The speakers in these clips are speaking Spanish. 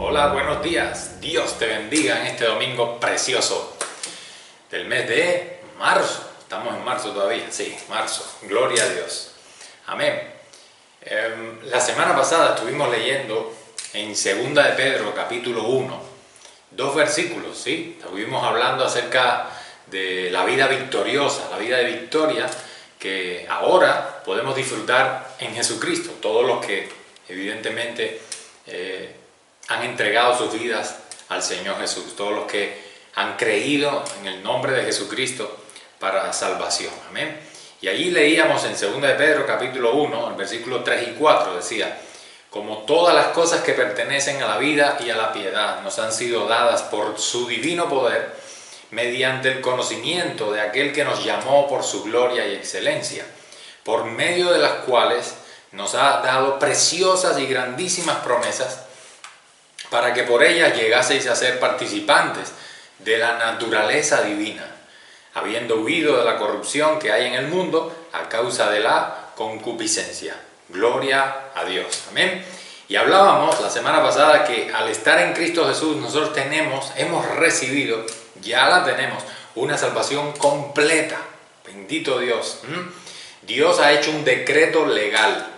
Hola, buenos días. Dios te bendiga en este domingo precioso del mes de marzo. Estamos en marzo todavía. Sí, marzo. Gloria a Dios. Amén. La semana pasada estuvimos leyendo en 2 de Pedro, capítulo 1, dos versículos, ¿sí? Estuvimos hablando acerca de la vida victoriosa, la vida de victoria que ahora podemos disfrutar en Jesucristo. Todos los que evidentemente han entregado sus vidas al Señor Jesús, todos los que han creído en el nombre de Jesucristo para salvación. Amén. Y allí leíamos en 2 de Pedro capítulo 1, el versículo 3 y 4, decía: como todas las cosas que pertenecen a la vida y a la piedad nos han sido dadas por su divino poder, mediante el conocimiento de aquel que nos llamó por su gloria y excelencia, por medio de las cuales nos ha dado preciosas y grandísimas promesas, para que por ellas llegaseis a ser participantes de la naturaleza divina, habiendo huido de la corrupción que hay en el mundo a causa de la concupiscencia. Gloria a Dios. Amén. Y hablábamos la semana pasada que al estar en Cristo Jesús nosotros hemos recibido, ya la tenemos, una salvación completa. Bendito Dios. Dios ha hecho un decreto legal.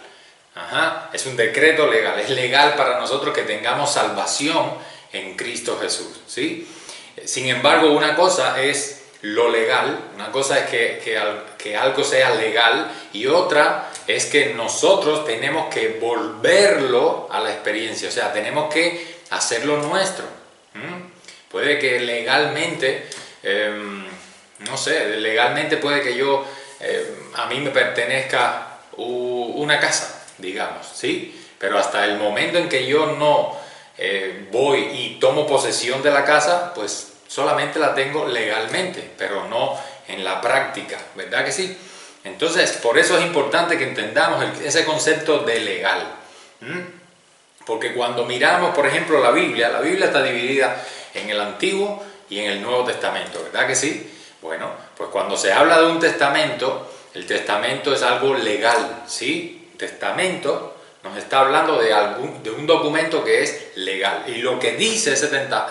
Es un decreto legal, es legal para nosotros que tengamos salvación en Cristo Jesús, ¿sí? Sin embargo, una cosa es lo legal, una cosa es que algo sea legal, y otra es que nosotros tenemos que volverlo a la experiencia, o sea, tenemos que hacerlo nuestro. Puede que legalmente, legalmente puede que a mí me pertenezca una casa, digamos, ¿sí? Pero hasta el momento en que yo no voy y tomo posesión de la casa, pues solamente la tengo legalmente, pero no en la práctica, ¿verdad que sí? Entonces, por eso es importante que entendamos ese concepto de legal. Porque cuando miramos, por ejemplo, la Biblia está dividida en el Antiguo y en el Nuevo Testamento, ¿verdad que sí? Bueno, pues cuando se habla de un testamento, el testamento es algo legal, ¿sí? Testamento nos está hablando de un documento que es legal, y lo que dice ese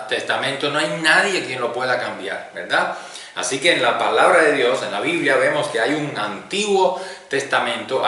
testamento no hay nadie quien lo pueda cambiar, ¿verdad? Así que en la palabra de Dios, en la Biblia, vemos que hay un Antiguo Testamento,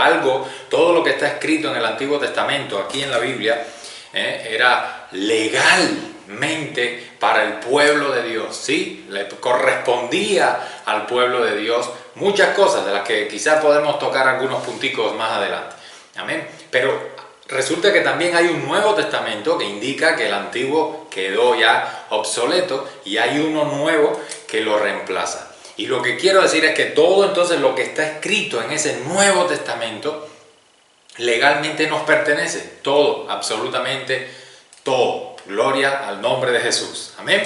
todo lo que está escrito en el Antiguo Testamento, aquí en la Biblia, era legalmente para el pueblo de Dios, ¿sí? Le correspondía al pueblo de Dios muchas cosas, de las que quizás podemos tocar algunos punticos más adelante. Amén. Pero resulta que también hay un Nuevo Testamento que indica que el antiguo quedó ya obsoleto y hay uno nuevo que lo reemplaza. Y lo que quiero decir es que todo entonces lo que está escrito en ese Nuevo Testamento legalmente nos pertenece. Todo, absolutamente todo. Gloria al nombre de Jesús. Amén.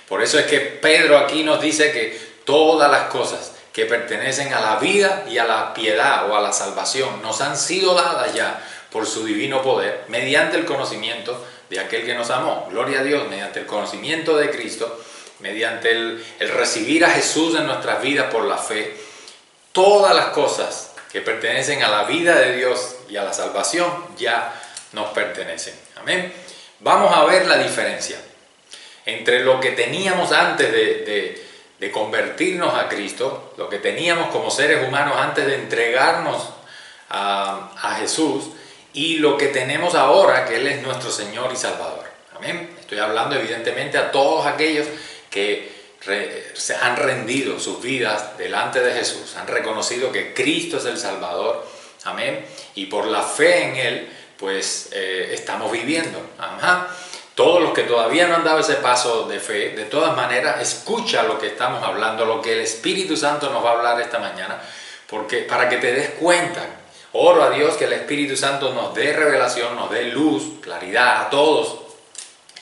Por eso es que Pedro aquí nos dice que todas las cosas que pertenecen a la vida y a la piedad o a la salvación nos han sido dadas ya por su divino poder, mediante el conocimiento de aquel que nos amó. Gloria a Dios, mediante el conocimiento de Cristo, mediante el recibir a Jesús en nuestras vidas por la fe. Todas las cosas que pertenecen a la vida de Dios y a la salvación ya nos pertenecen. Amén. Vamos a ver la diferencia entre lo que teníamos antes de convertirnos a Cristo, lo que teníamos como seres humanos antes de entregarnos a Jesús, y lo que tenemos ahora, que Él es nuestro Señor y Salvador. Amén. Estoy hablando evidentemente a todos aquellos que se han rendido sus vidas delante de Jesús, han reconocido que Cristo es el Salvador. Amén. Y por la fe en Él, pues estamos viviendo. Todos los que todavía no han dado ese paso de fe, de todas maneras, escucha lo que estamos hablando, lo que el Espíritu Santo nos va a hablar esta mañana, porque para que te des cuenta. Oro a Dios que el Espíritu Santo nos dé revelación, nos dé luz, claridad a todos,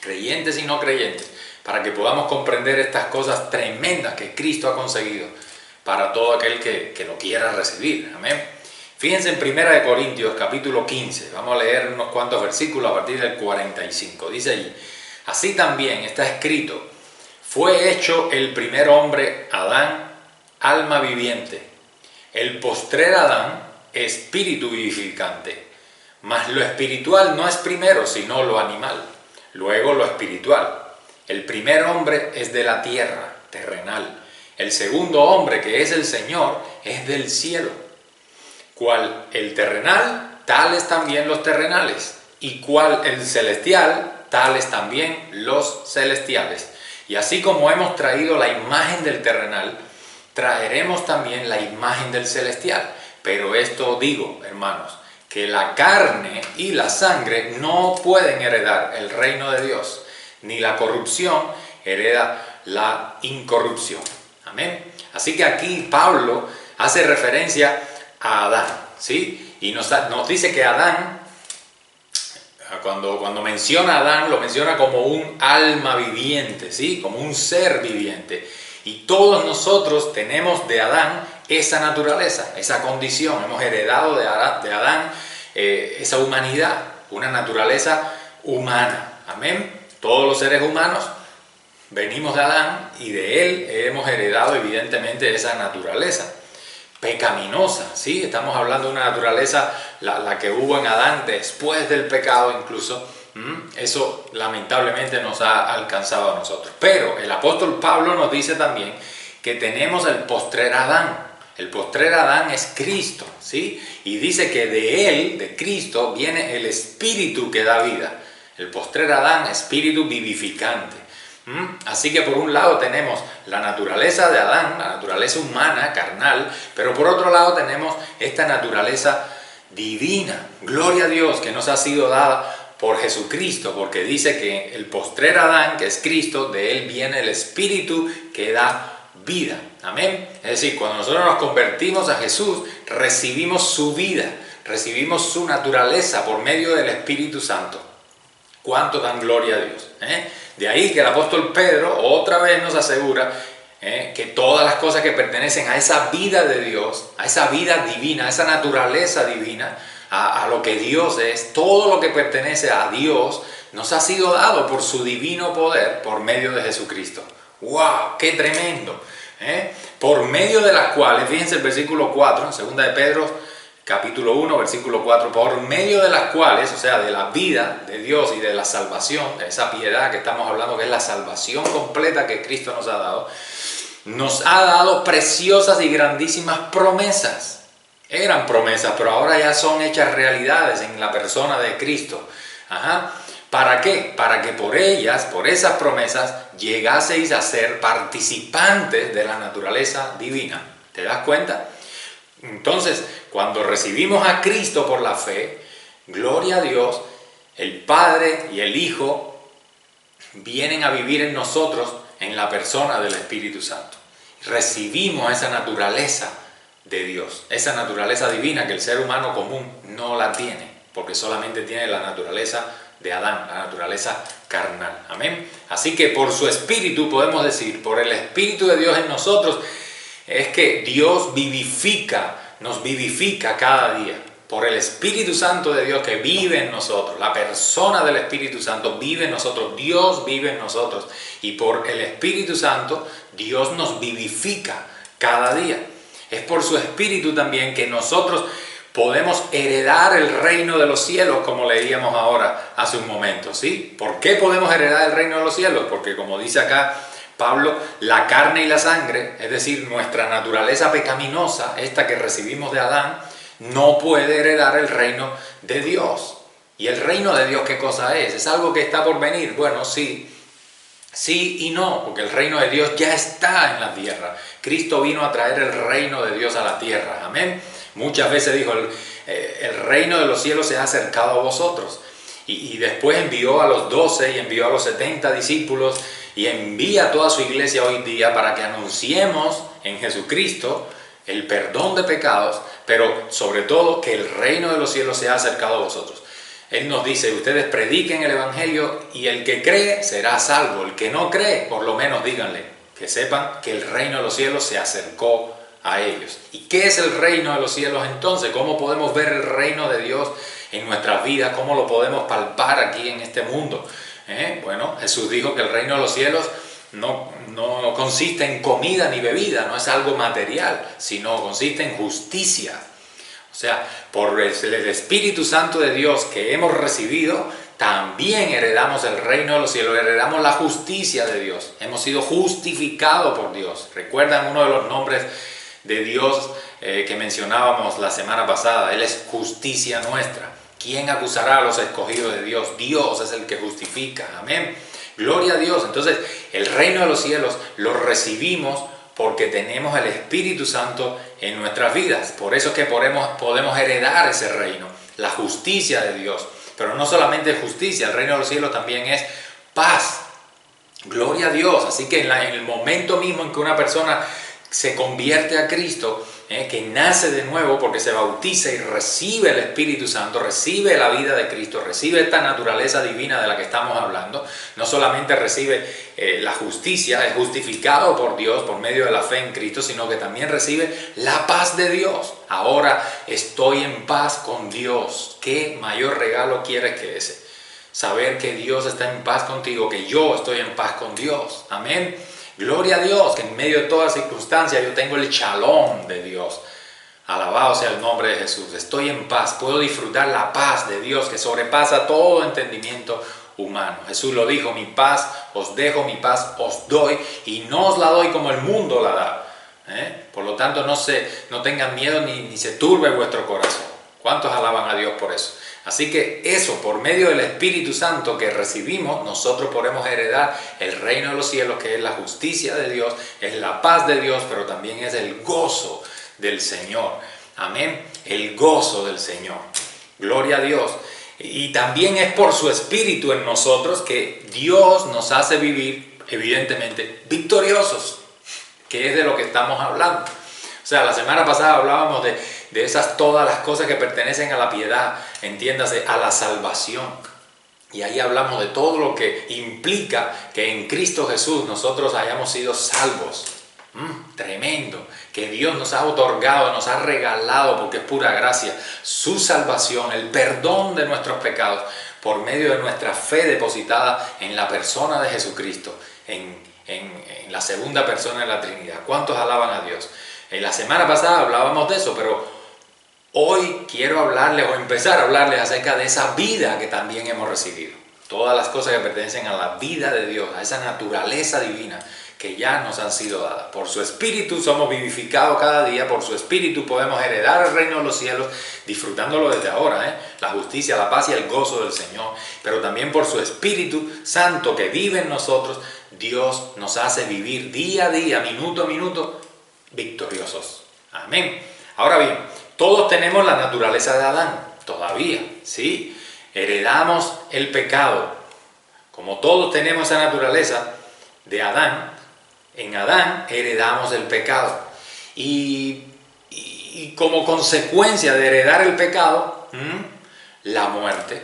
creyentes y no creyentes, para que podamos comprender estas cosas tremendas que Cristo ha conseguido para todo aquel que lo quiera recibir. Amén. Fíjense en 1 Corintios capítulo 15, vamos a leer unos cuantos versículos a partir del 45. Dice allí: así también está escrito, fue hecho el primer hombre, Adán, alma viviente, el postrer Adán, espíritu vivificante. Mas lo espiritual no es primero, sino lo animal, luego lo espiritual. El primer hombre es de la tierra, terrenal. El segundo hombre, que es el Señor, es del cielo. Cual el terrenal, tales también los terrenales. Y cual el celestial, tales también los celestiales. Y así como hemos traído la imagen del terrenal, traeremos también la imagen del celestial. Pero esto digo, hermanos, que la carne y la sangre no pueden heredar el reino de Dios, ni la corrupción hereda la incorrupción. Amén. Así que aquí Pablo hace referencia a Adán, ¿sí? Y nos dice que Adán, cuando menciona a Adán, lo menciona como un alma viviente, ¿sí? Como un ser viviente. Y todos nosotros tenemos de Adán esa naturaleza, esa condición. Hemos heredado de Adán esa humanidad, una naturaleza humana. Amén. Todos los seres humanos venimos de Adán y de él hemos heredado evidentemente esa naturaleza pecaminosa, ¿sí? Estamos hablando de una naturaleza, la que hubo en Adán después del pecado incluso. Eso lamentablemente nos ha alcanzado a nosotros. Pero el apóstol Pablo nos dice también que tenemos el postrer Adán. El postrer Adán es Cristo, ¿sí? Y dice que de él, de Cristo, viene el espíritu que da vida. El postrer Adán, espíritu vivificante. Así que por un lado tenemos la naturaleza de Adán, la naturaleza humana, carnal, pero por otro lado tenemos esta naturaleza divina. Gloria a Dios que nos ha sido dada por Jesucristo, porque dice que el postrer Adán, que es Cristo, de él viene el espíritu que da vida. Amén. Es decir, cuando nosotros nos convertimos a Jesús, recibimos su vida, recibimos su naturaleza por medio del Espíritu Santo. ¿Cuánto dan gloria a Dios? De ahí que el apóstol Pedro otra vez nos asegura que todas las cosas que pertenecen a esa vida de Dios, a esa vida divina, a esa naturaleza divina, a lo que Dios es, todo lo que pertenece a Dios, nos ha sido dado por su divino poder por medio de Jesucristo. ¡Wow! ¡Qué tremendo! Por medio de las cuales, fíjense el versículo 4, en 2 de Pedro, capítulo 1, versículo 4, por medio de las cuales, o sea, de la vida de Dios y de la salvación, de esa piedad que estamos hablando, que es la salvación completa que Cristo nos ha dado preciosas y grandísimas promesas. Eran promesas, pero ahora ya son hechas realidades en la persona de Cristo. ¿Para qué? Para que por ellas, por esas promesas, llegaseis a ser participantes de la naturaleza divina. ¿Te das cuenta? Entonces, cuando recibimos a Cristo por la fe, gloria a Dios, el Padre y el Hijo vienen a vivir en nosotros en la persona del Espíritu Santo. Recibimos esa naturaleza de Dios, esa naturaleza divina que el ser humano común no la tiene, porque solamente tiene la naturaleza de Adán, la naturaleza carnal. Amén. Así que por su Espíritu podemos decir, por el Espíritu de Dios en nosotros, es que Dios nos vivifica cada día. Por el Espíritu Santo de Dios que vive en nosotros, la persona del Espíritu Santo vive en nosotros, Dios vive en nosotros. Y por el Espíritu Santo, Dios nos vivifica cada día. Es por su Espíritu también que nosotros podemos heredar el reino de los cielos, como leíamos ahora hace un momento, ¿sí? ¿Por qué podemos heredar el reino de los cielos? Porque como dice acá Pablo, la carne y la sangre, es decir, nuestra naturaleza pecaminosa, esta que recibimos de Adán, no puede heredar el reino de Dios. ¿Y el reino de Dios qué cosa es? ¿Es algo que está por venir? Bueno, sí y no, porque el reino de Dios ya está en la tierra. Cristo vino a traer el reino de Dios a la tierra. Amén. Muchas veces dijo, el reino de los cielos se ha acercado a vosotros. Y después envió a los 12 y envió a los 70 discípulos y envía a toda su iglesia hoy día para que anunciemos en Jesucristo el perdón de pecados, pero sobre todo que el reino de los cielos se ha acercado a vosotros. Él nos dice, ustedes prediquen el evangelio y el que cree será salvo. El que no cree, por lo menos díganle, que sepan que el reino de los cielos se acercó a ellos. ¿Y qué es el reino de los cielos entonces? ¿Cómo podemos ver el reino de Dios en nuestras vidas? ¿Cómo lo podemos palpar aquí en este mundo? Bueno, Jesús dijo que el reino de los cielos no consiste en comida ni bebida, no es algo material, sino consiste en justicia. O sea, por el Espíritu Santo de Dios que hemos recibido, también heredamos el reino de los cielos, heredamos la justicia de Dios. Hemos sido justificados por Dios. ¿Recuerdan uno de los nombres de Dios que mencionábamos la semana pasada? Él es justicia nuestra. ¿Quién acusará a los escogidos de Dios? Dios es el que justifica. Amén. Gloria a Dios. Entonces, el reino de los cielos lo recibimos porque tenemos el Espíritu Santo en nuestras vidas. Por eso es que podemos heredar ese reino, la justicia de Dios. Pero no solamente justicia, el reino de los cielos también es paz. Gloria a Dios. Así que en el momento mismo en que una persona se convierte a Cristo, que nace de nuevo porque se bautiza y recibe el Espíritu Santo, recibe la vida de Cristo, recibe esta naturaleza divina de la que estamos hablando, no solamente recibe la justicia, es justificado por Dios por medio de la fe en Cristo, sino que también recibe la paz de Dios. Ahora estoy en paz con Dios. ¿Qué mayor regalo quieres que ese? Saber que Dios está en paz contigo, que yo estoy en paz con Dios. Amén. Gloria a Dios, que en medio de toda circunstancia yo tengo el shalom de Dios. Alabado sea el nombre de Jesús. Estoy en paz, puedo disfrutar la paz de Dios que sobrepasa todo entendimiento humano. Jesús lo dijo: mi paz os dejo, mi paz os doy, y no os la doy como el mundo la da. Por lo tanto, no tengan miedo ni se turbe vuestro corazón. ¿Cuántos alaban a Dios por eso? Así que eso, por medio del Espíritu Santo que recibimos, nosotros podemos heredar el reino de los cielos, que es la justicia de Dios, es la paz de Dios, pero también es el gozo del Señor. Amén. El gozo del Señor. Gloria a Dios. Y también es por su Espíritu en nosotros que Dios nos hace vivir, evidentemente, victoriosos, que es de lo que estamos hablando. O sea, la semana pasada hablábamos de esas todas las cosas que pertenecen a la piedad, entiéndase, a la salvación. Y ahí hablamos de todo lo que implica que en Cristo Jesús nosotros hayamos sido salvos. Tremendo, que Dios nos ha otorgado, nos ha regalado, porque es pura gracia, su salvación, el perdón de nuestros pecados, por medio de nuestra fe depositada en la persona de Jesucristo, en la segunda persona de la Trinidad. ¿Cuántos alaban a Dios? En la semana pasada hablábamos de eso, pero hoy quiero hablarles o empezar a hablarles acerca de esa vida que también hemos recibido. Todas las cosas que pertenecen a la vida de Dios, a esa naturaleza divina que ya nos han sido dadas. Por su Espíritu somos vivificados cada día, por su Espíritu podemos heredar el reino de los cielos, disfrutándolo desde ahora, la justicia, la paz y el gozo del Señor. Pero también por su Espíritu Santo que vive en nosotros, Dios nos hace vivir día a día, minuto a minuto, victoriosos. Amén. Ahora bien, todos tenemos la naturaleza de Adán, todavía, ¿sí? Heredamos el pecado. Como todos tenemos esa naturaleza de Adán, en Adán heredamos el pecado. Y como consecuencia de heredar el pecado, la muerte.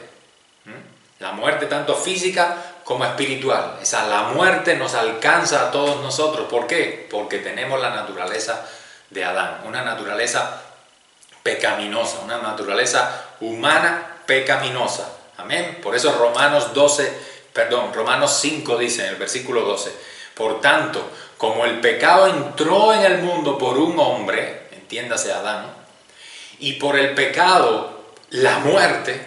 La muerte tanto física como espiritual. La muerte nos alcanza a todos nosotros. ¿Por qué? Porque tenemos la naturaleza de Adán, una naturaleza pecaminosa, una naturaleza humana pecaminosa. Amén. Por eso Romanos 5 dice en el versículo 12: por tanto, como el pecado entró en el mundo por un hombre, entiéndase Adán, y por el pecado la muerte,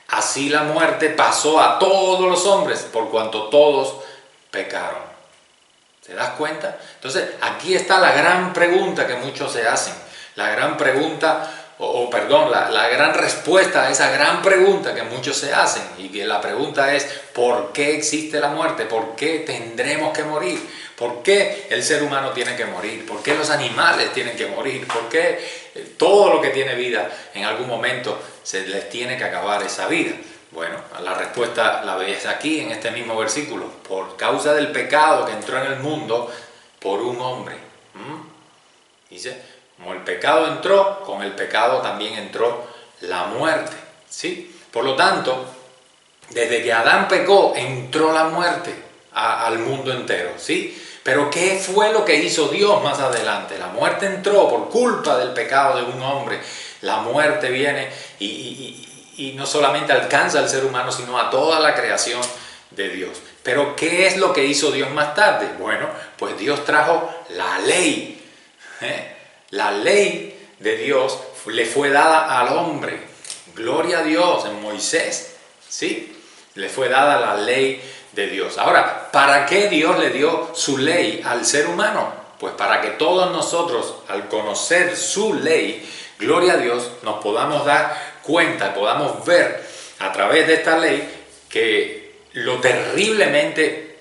así la muerte pasó a todos los hombres, por cuanto todos pecaron. ¿Te das cuenta? Entonces, aquí está la gran pregunta que muchos se hacen. La gran pregunta, la gran respuesta a esa gran pregunta que muchos se hacen. Y que la pregunta es: ¿por qué existe la muerte? ¿Por qué tendremos que morir? ¿Por qué el ser humano tiene que morir? ¿Por qué los animales tienen que morir? ¿Por qué todo lo que tiene vida en algún momento se les tiene que acabar esa vida? Bueno, la respuesta la ves aquí en este mismo versículo: por causa del pecado que entró en el mundo por un hombre. Dice, como el pecado entró, con el pecado también entró la muerte. ¿Sí? Por lo tanto, desde que Adán pecó, entró la muerte al mundo entero. ¿Sí? Pero ¿qué fue lo que hizo Dios más adelante? La muerte entró por culpa del pecado de un hombre. La muerte viene y no solamente alcanza al ser humano, sino a toda la creación de Dios. Pero ¿qué es lo que hizo Dios más tarde? Bueno, pues Dios trajo la ley. La ley de Dios le fue dada al hombre. Gloria a Dios, en Moisés. ¿Sí? Le fue dada la ley de Dios. Ahora, ¿para qué Dios le dio su ley al ser humano? Pues para que todos nosotros, al conocer su ley, gloria a Dios, nos podamos dar cuenta, podamos ver a través de esta ley que lo terriblemente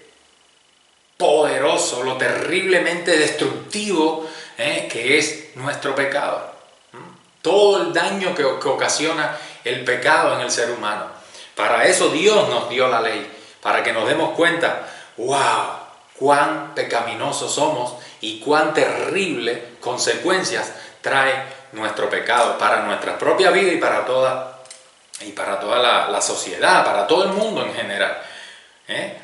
poderoso, lo terriblemente destructivo que es nuestro pecado. Todo el daño que ocasiona el pecado en el ser humano. Para eso Dios nos dio la ley, para que nos demos cuenta, wow, cuán pecaminosos somos y cuán terribles consecuencias trae nuestro pecado para nuestra propia vida y para toda la sociedad, para todo el mundo en general.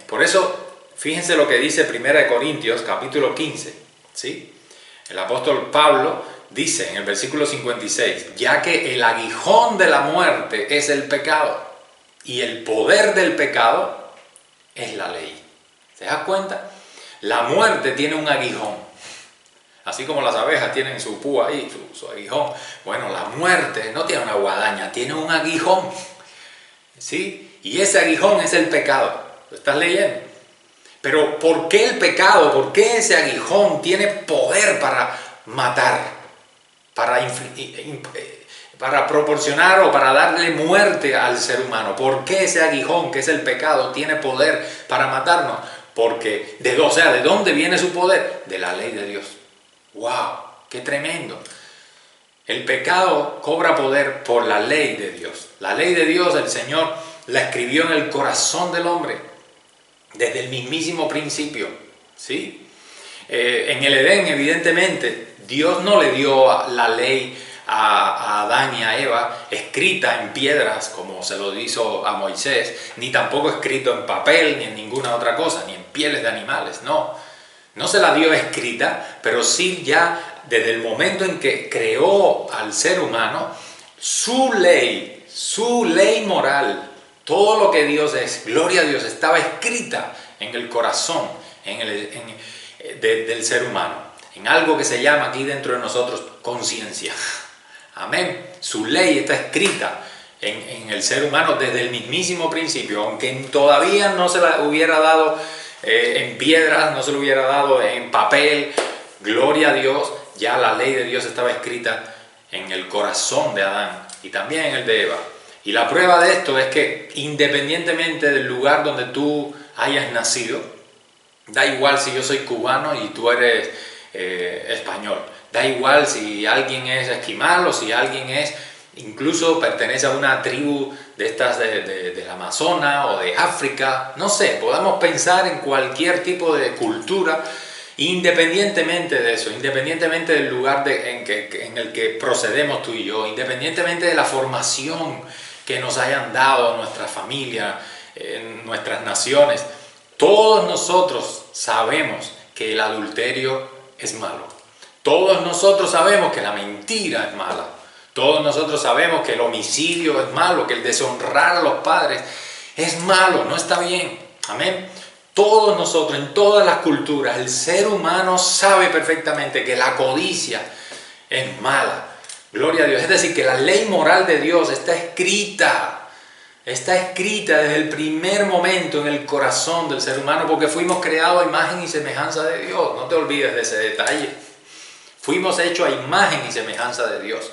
Por eso, fíjense lo que dice 1 Corintios capítulo 15, ¿sí? El apóstol Pablo dice en el versículo 56, ya que el aguijón de la muerte es el pecado y el poder del pecado es la ley. ¿Se das cuenta? La muerte tiene un aguijón, así como las abejas tienen su púa ahí, su aguijón. Bueno, la muerte no tiene una guadaña, tiene un aguijón, ¿sí? Y ese aguijón es el pecado. ¿Lo estás leyendo? Pero ¿por qué el pecado? ¿Por qué ese aguijón tiene poder para matar? Para proporcionar o para darle muerte al ser humano. ¿Por qué ese aguijón, que es el pecado, tiene poder para matarnos? Porque, ¿de dónde viene su poder? De la ley de Dios. ¡Wow! ¡Qué tremendo! El pecado cobra poder por la ley de Dios. La ley de Dios, el Señor la escribió en el corazón del hombre desde el mismísimo principio, ¿sí? En el Edén, evidentemente, Dios no le dio la ley a Adán y a Eva escrita en piedras como se lo hizo a Moisés, ni tampoco escrito en papel ni en ninguna otra cosa, ni en pieles de animales, no se la dio escrita, pero sí ya desde el momento en que creó al ser humano, su ley moral, todo lo que Dios es, gloria a Dios, estaba escrita en el corazón del ser humano, en algo que se llama aquí dentro de nosotros conciencia. Amén. Su ley está escrita en el ser humano desde el mismísimo principio, aunque todavía no se la hubiera dado en piedras, no se lo hubiera dado en papel, gloria a Dios, ya la ley de Dios estaba escrita en el corazón de Adán y también en el de Eva. Y la prueba de esto es que independientemente del lugar donde tú hayas nacido, da igual si yo soy cubano y tú eres español, da igual si alguien es esquimal o si alguien incluso pertenece a una tribu de estas del Amazonas o de África, no sé, podemos pensar en cualquier tipo de cultura, independientemente de eso, independientemente del lugar en el que procedemos tú y yo, independientemente de la formación que nos hayan dado nuestra familia, nuestras naciones, todos nosotros sabemos que el adulterio es malo. Todos nosotros sabemos que la mentira es mala. Todos nosotros sabemos que el homicidio es malo, que el deshonrar a los padres es malo, no está bien. Amén. Todos nosotros, en todas las culturas, el ser humano sabe perfectamente que la codicia es mala. Gloria a Dios. Es decir, que la ley moral de Dios está escrita desde el primer momento en el corazón del ser humano, porque fuimos creados a imagen y semejanza de Dios. No te olvides de ese detalle. Fuimos hechos a imagen y semejanza de Dios.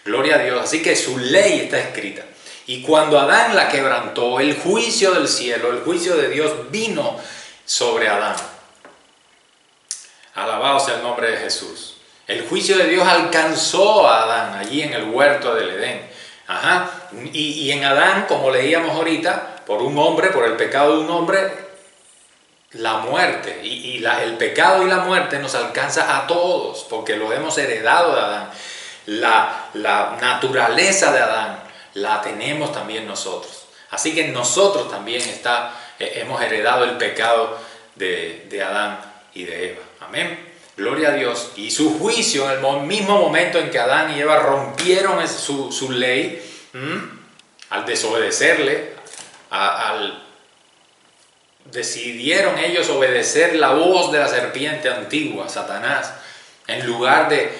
Gloria a Dios. Así que su ley está escrita. Y cuando Adán la quebrantó, el juicio del cielo, el juicio de Dios vino sobre Adán. Alabado sea el nombre de Jesús. El juicio de Dios alcanzó a Adán allí en el huerto del Edén. Y en Adán, como leíamos ahorita, por el pecado de un hombre, la muerte. El pecado y la muerte nos alcanza a todos, porque lo hemos heredado de Adán. La naturaleza de Adán la tenemos también nosotros. Así que nosotros también hemos heredado el pecado de Adán y de Eva. Amén. Gloria a Dios. Y su juicio, en el mismo momento en que Adán y Eva rompieron su ley, al desobedecerle, decidieron ellos obedecer la voz de la serpiente antigua, Satanás, en lugar de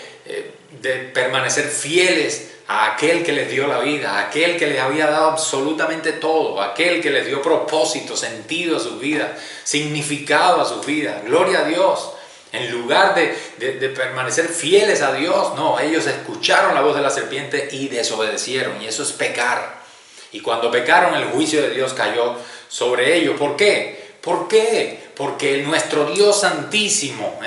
permanecer fieles a aquel que les dio la vida, a aquel que les había dado absolutamente todo, a aquel que les dio propósito, sentido a sus vidas, significado a sus vidas. Gloria a Dios. En lugar de permanecer fieles a Dios, no, ellos escucharon la voz de la serpiente y desobedecieron, y eso es pecar. Y cuando pecaron, el juicio de Dios cayó sobre ellos. ¿Por qué? ¿Por qué? Porque nuestro Dios santísimo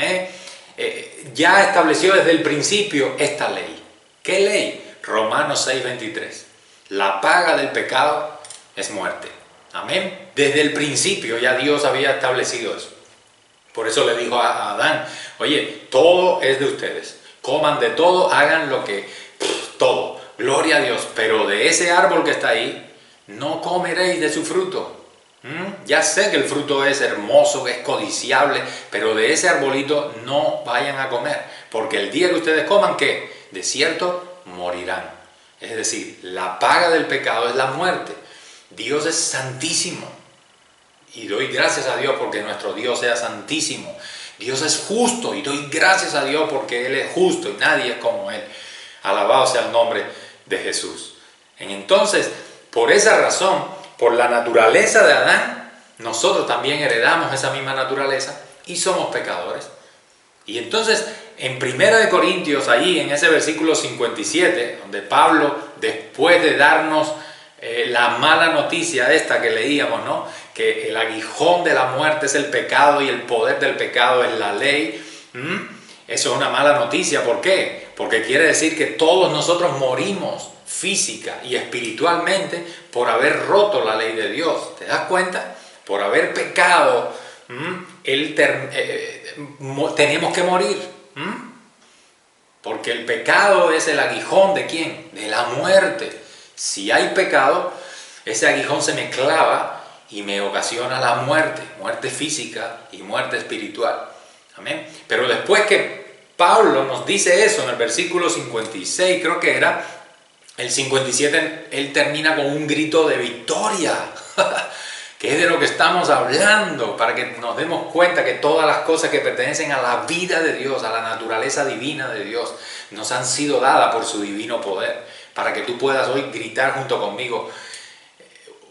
ya estableció desde el principio esta ley. ¿Qué ley? Romanos 6:23. La paga del pecado es muerte. Amén. Desde el principio ya Dios había establecido eso. Por eso le dijo a Adán, oye, todo es de ustedes. Coman de todo, hagan lo que... todo. Gloria a Dios. Pero de ese árbol que está ahí, no comeréis de su fruto. Ya sé que el fruto es hermoso, es codiciable, pero de ese arbolito no vayan a comer, porque el día que ustedes coman, ¿qué? De cierto, morirán. Es decir, la paga del pecado es la muerte. Dios es santísimo, y doy gracias a Dios porque nuestro Dios sea santísimo. Dios es justo, y doy gracias a Dios porque Él es justo, y nadie es como Él. Alabado sea el nombre de Jesús. Entonces, por esa razón, por la naturaleza de Adán, nosotros también heredamos esa misma naturaleza y somos pecadores. Y entonces, en 1 Corintios, ahí en ese versículo 57, donde Pablo, después de darnos la mala noticia esta que leíamos, ¿no? Que el aguijón de la muerte es el pecado y el poder del pecado es la ley. Eso es una mala noticia. ¿Por qué? Porque quiere decir que todos nosotros morimos física y espiritualmente por haber roto la ley de Dios. ¿Te das cuenta? Por haber pecado, tenemos que morir. Porque el pecado es el aguijón ¿de quién? De la muerte. Si hay pecado, ese aguijón se me clava y me ocasiona la muerte, muerte física y muerte espiritual. Amén. Pero después que Pablo nos dice eso en el versículo 56, creo que era, el 57, él termina con un grito de victoria, que es de lo que estamos hablando, para que nos demos cuenta que todas las cosas que pertenecen a la vida de Dios, a la naturaleza divina de Dios, nos han sido dadas por su divino poder, para que tú puedas hoy gritar junto conmigo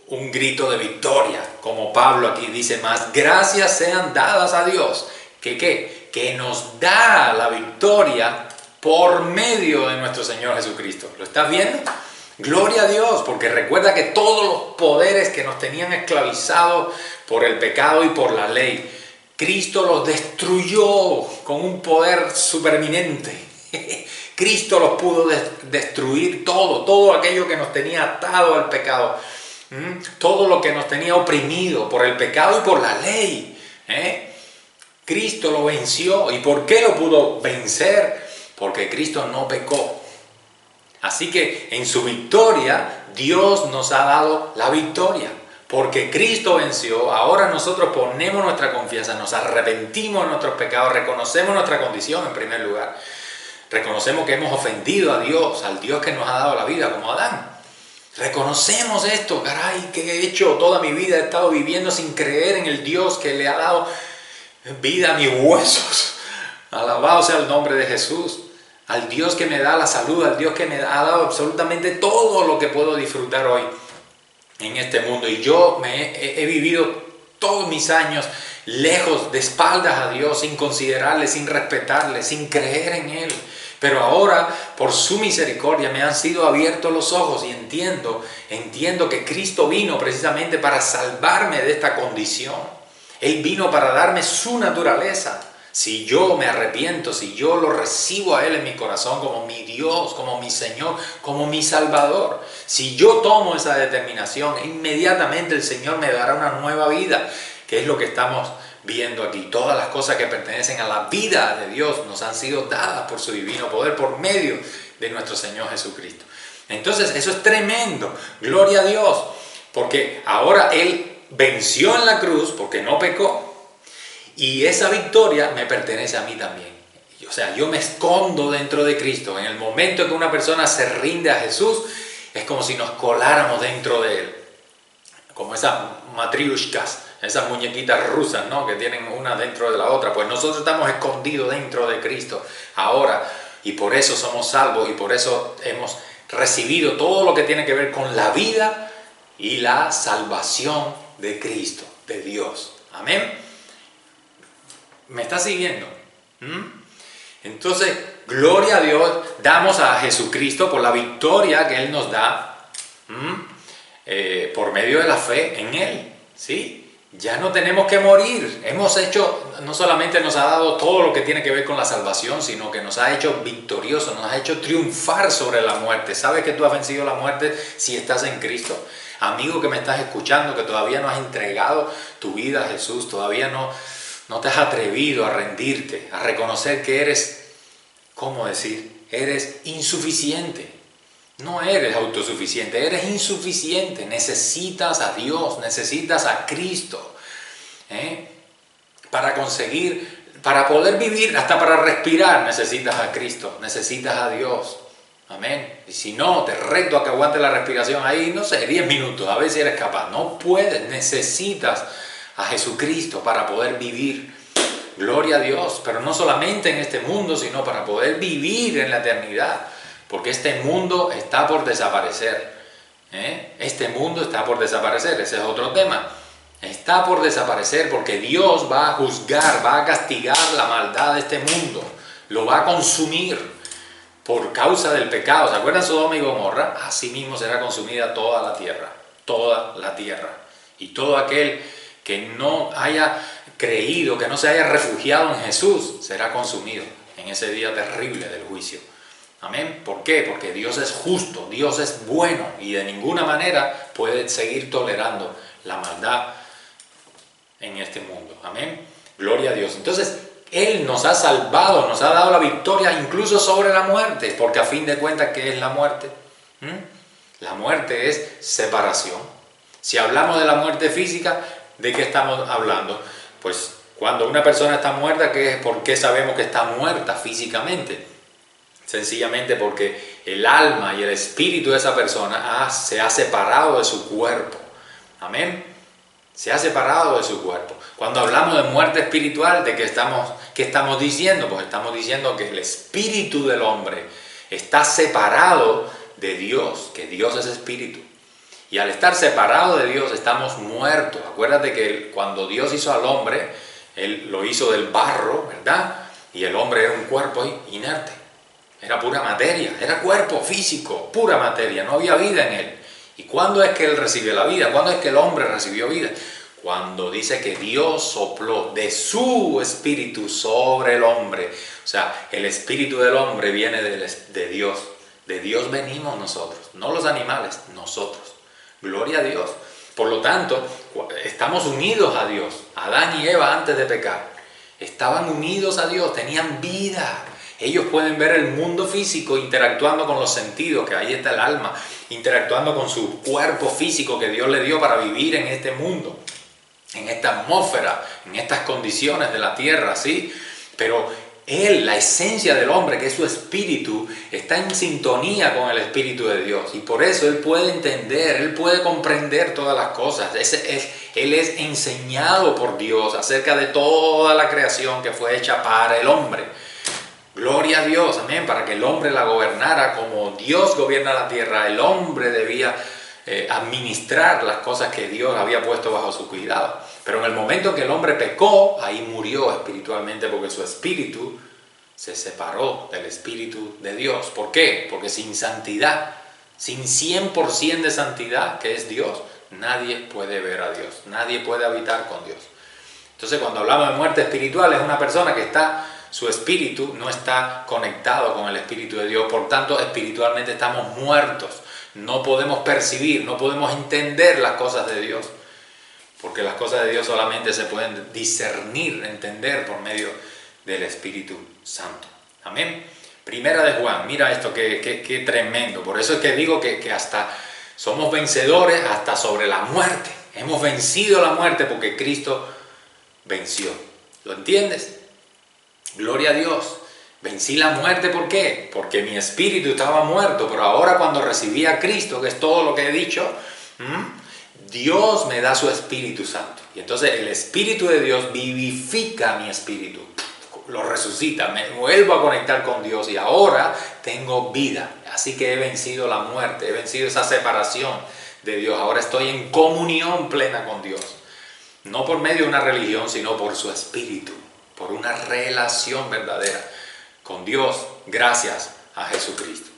un grito de victoria, como Pablo aquí dice, más gracias sean dadas a Dios, que nos da la victoria por medio de nuestro Señor Jesucristo. ¿Lo estás viendo? Gloria a Dios, porque recuerda que todos los poderes que nos tenían esclavizados por el pecado y por la ley, Cristo los destruyó con un poder supereminente. Cristo los pudo destruir todo aquello que nos tenía atado al pecado, todo lo que nos tenía oprimido por el pecado y por la ley. Cristo lo venció. ¿Y por qué lo pudo vencer? Porque Cristo no pecó. Así que en su victoria, Dios nos ha dado la victoria. Porque Cristo venció, ahora nosotros ponemos nuestra confianza, nos arrepentimos de nuestros pecados, reconocemos nuestra condición en primer lugar. Reconocemos que hemos ofendido a Dios, al Dios que nos ha dado la vida, como Adán. Reconocemos esto, caray, que he hecho toda mi vida, he estado viviendo sin creer en el Dios que le ha dado vida a mis huesos. Alabado sea el nombre de Jesús. Al Dios que me da la salud, al Dios que me ha dado absolutamente todo lo que puedo disfrutar hoy en este mundo. Y yo he vivido todos mis años lejos, de espaldas a Dios, sin considerarle, sin respetarle, sin creer en Él. Pero ahora, por su misericordia, me han sido abiertos los ojos y entiendo que Cristo vino precisamente para salvarme de esta condición. Él vino para darme su naturaleza. Si yo me arrepiento, si yo lo recibo a Él en mi corazón como mi Dios, como mi Señor, como mi Salvador, si yo tomo esa determinación, inmediatamente el Señor me dará una nueva vida, que es lo que estamos viendo aquí. Todas las cosas que pertenecen a la vida de Dios nos han sido dadas por su divino poder, por medio de nuestro Señor Jesucristo. Entonces, eso es tremendo. Gloria a Dios, porque ahora Él venció en la cruz porque no pecó. Y esa victoria me pertenece a mí también. O sea, yo me escondo dentro de Cristo. En el momento en que una persona se rinde a Jesús, es como si nos coláramos dentro de Él. Como esas matriushkas, esas muñequitas rusas, ¿no? Que tienen una dentro de la otra. Pues nosotros estamos escondidos dentro de Cristo ahora. Y por eso somos salvos y por eso hemos recibido todo lo que tiene que ver con la vida y la salvación de Cristo, de Dios. Amén. ¿Me está siguiendo? Entonces, gloria a Dios, damos a Jesucristo por la victoria que Él nos da por medio de la fe en Él, ¿sí? Ya no tenemos que morir. Hemos hecho, no solamente nos ha dado todo lo que tiene que ver con la salvación, sino que nos ha hecho victoriosos, nos ha hecho triunfar sobre la muerte. ¿Sabes que tú has vencido la muerte si estás en Cristo? Amigo que me estás escuchando, que todavía no has entregado tu vida a Jesús, todavía no te has atrevido a rendirte, a reconocer que eres, ¿cómo decir? Eres insuficiente. No eres autosuficiente, eres insuficiente. Necesitas a Dios, necesitas a Cristo. Para poder vivir, hasta para respirar, necesitas a Cristo, necesitas a Dios. Amén. Y si no, te reto a que aguantes la respiración ahí, no sé, 10 minutos, a ver si eres capaz. No puedes, necesitas a Jesucristo para poder vivir. Gloria a Dios, pero no solamente en este mundo, sino para poder vivir en la eternidad. Porque este mundo está por desaparecer. Este mundo está por desaparecer, ese es otro tema. Está por desaparecer porque Dios va a juzgar, va a castigar la maldad de este mundo. Lo va a consumir por causa del pecado. ¿Se acuerdan Sodoma y Gomorra? Así mismo será consumida toda la tierra. Toda la tierra. Y todo aquel que no haya creído, que no se haya refugiado en Jesús, será consumido en ese día terrible del juicio. Amén. ¿Por qué? Porque Dios es justo, Dios es bueno y de ninguna manera puede seguir tolerando la maldad en este mundo. Amén. Gloria a Dios. Entonces, Él nos ha salvado, nos ha dado la victoria incluso sobre la muerte, porque a fin de cuentas, ¿qué es la muerte? La muerte es separación. Si hablamos de la muerte física, ¿de qué estamos hablando? Pues cuando una persona está muerta, ¿por qué sabemos que está muerta físicamente? Sencillamente porque el alma y el espíritu de esa persona se ha separado de su cuerpo. Amén. Se ha separado de su cuerpo. Cuando hablamos de muerte espiritual, ¿qué estamos diciendo? Pues estamos diciendo que el espíritu del hombre está separado de Dios, que Dios es espíritu. Y al estar separado de Dios estamos muertos. Acuérdate que cuando Dios hizo al hombre, Él lo hizo del barro, ¿verdad? Y el hombre era un cuerpo inerte. Era pura materia, era cuerpo físico, pura materia, no había vida en él. ¿Y cuándo es que él recibió la vida? ¿Cuándo es que el hombre recibió vida? Cuando dice que Dios sopló de su espíritu sobre el hombre. O sea, el espíritu del hombre viene de Dios. De Dios venimos nosotros, no los animales, nosotros. Gloria a Dios. Por lo tanto, estamos unidos a Dios. Adán y Eva antes de pecar estaban unidos a Dios, tenían vida. Ellos pueden ver el mundo físico interactuando con los sentidos, que ahí está el alma, interactuando con su cuerpo físico que Dios le dio para vivir en este mundo, en esta atmósfera, en estas condiciones de la tierra, ¿sí? Pero Él, la esencia del hombre, que es su espíritu, está en sintonía con el espíritu de Dios. Y por eso Él puede entender, Él puede comprender todas las cosas. Él es enseñado por Dios acerca de toda la creación que fue hecha para el hombre. Gloria a Dios, amén, para que el hombre la gobernara como Dios gobierna la tierra. El hombre debía administrar las cosas que Dios había puesto bajo su cuidado. Pero en el momento que el hombre pecó, ahí murió espiritualmente porque su espíritu se separó del espíritu de Dios. ¿Por qué? Porque sin santidad, sin 100% de santidad, que es Dios, nadie puede ver a Dios, nadie puede habitar con Dios. Entonces, cuando hablamos de muerte espiritual, es una persona que su espíritu no está conectado con el espíritu de Dios, por tanto espiritualmente estamos muertos, no podemos percibir, no podemos entender las cosas de Dios, porque las cosas de Dios solamente se pueden discernir, entender por medio del Espíritu Santo. Amén. Primera de Juan, mira esto, qué tremendo. Por eso es que digo que hasta somos vencedores hasta sobre la muerte. Hemos vencido la muerte porque Cristo venció. ¿Lo entiendes? Gloria a Dios. Vencí la muerte, ¿por qué? Porque mi espíritu estaba muerto, pero ahora cuando recibí a Cristo, que es todo lo que he dicho, Dios me da su Espíritu Santo. Y entonces el Espíritu de Dios vivifica mi espíritu. lo resucita, me vuelvo a conectar con Dios y ahora tengo vida. Así que he vencido la muerte, he vencido esa separación de Dios. Ahora estoy en comunión plena con Dios. No por medio de una religión, sino por su Espíritu, por una relación verdadera con Dios, gracias a Jesucristo.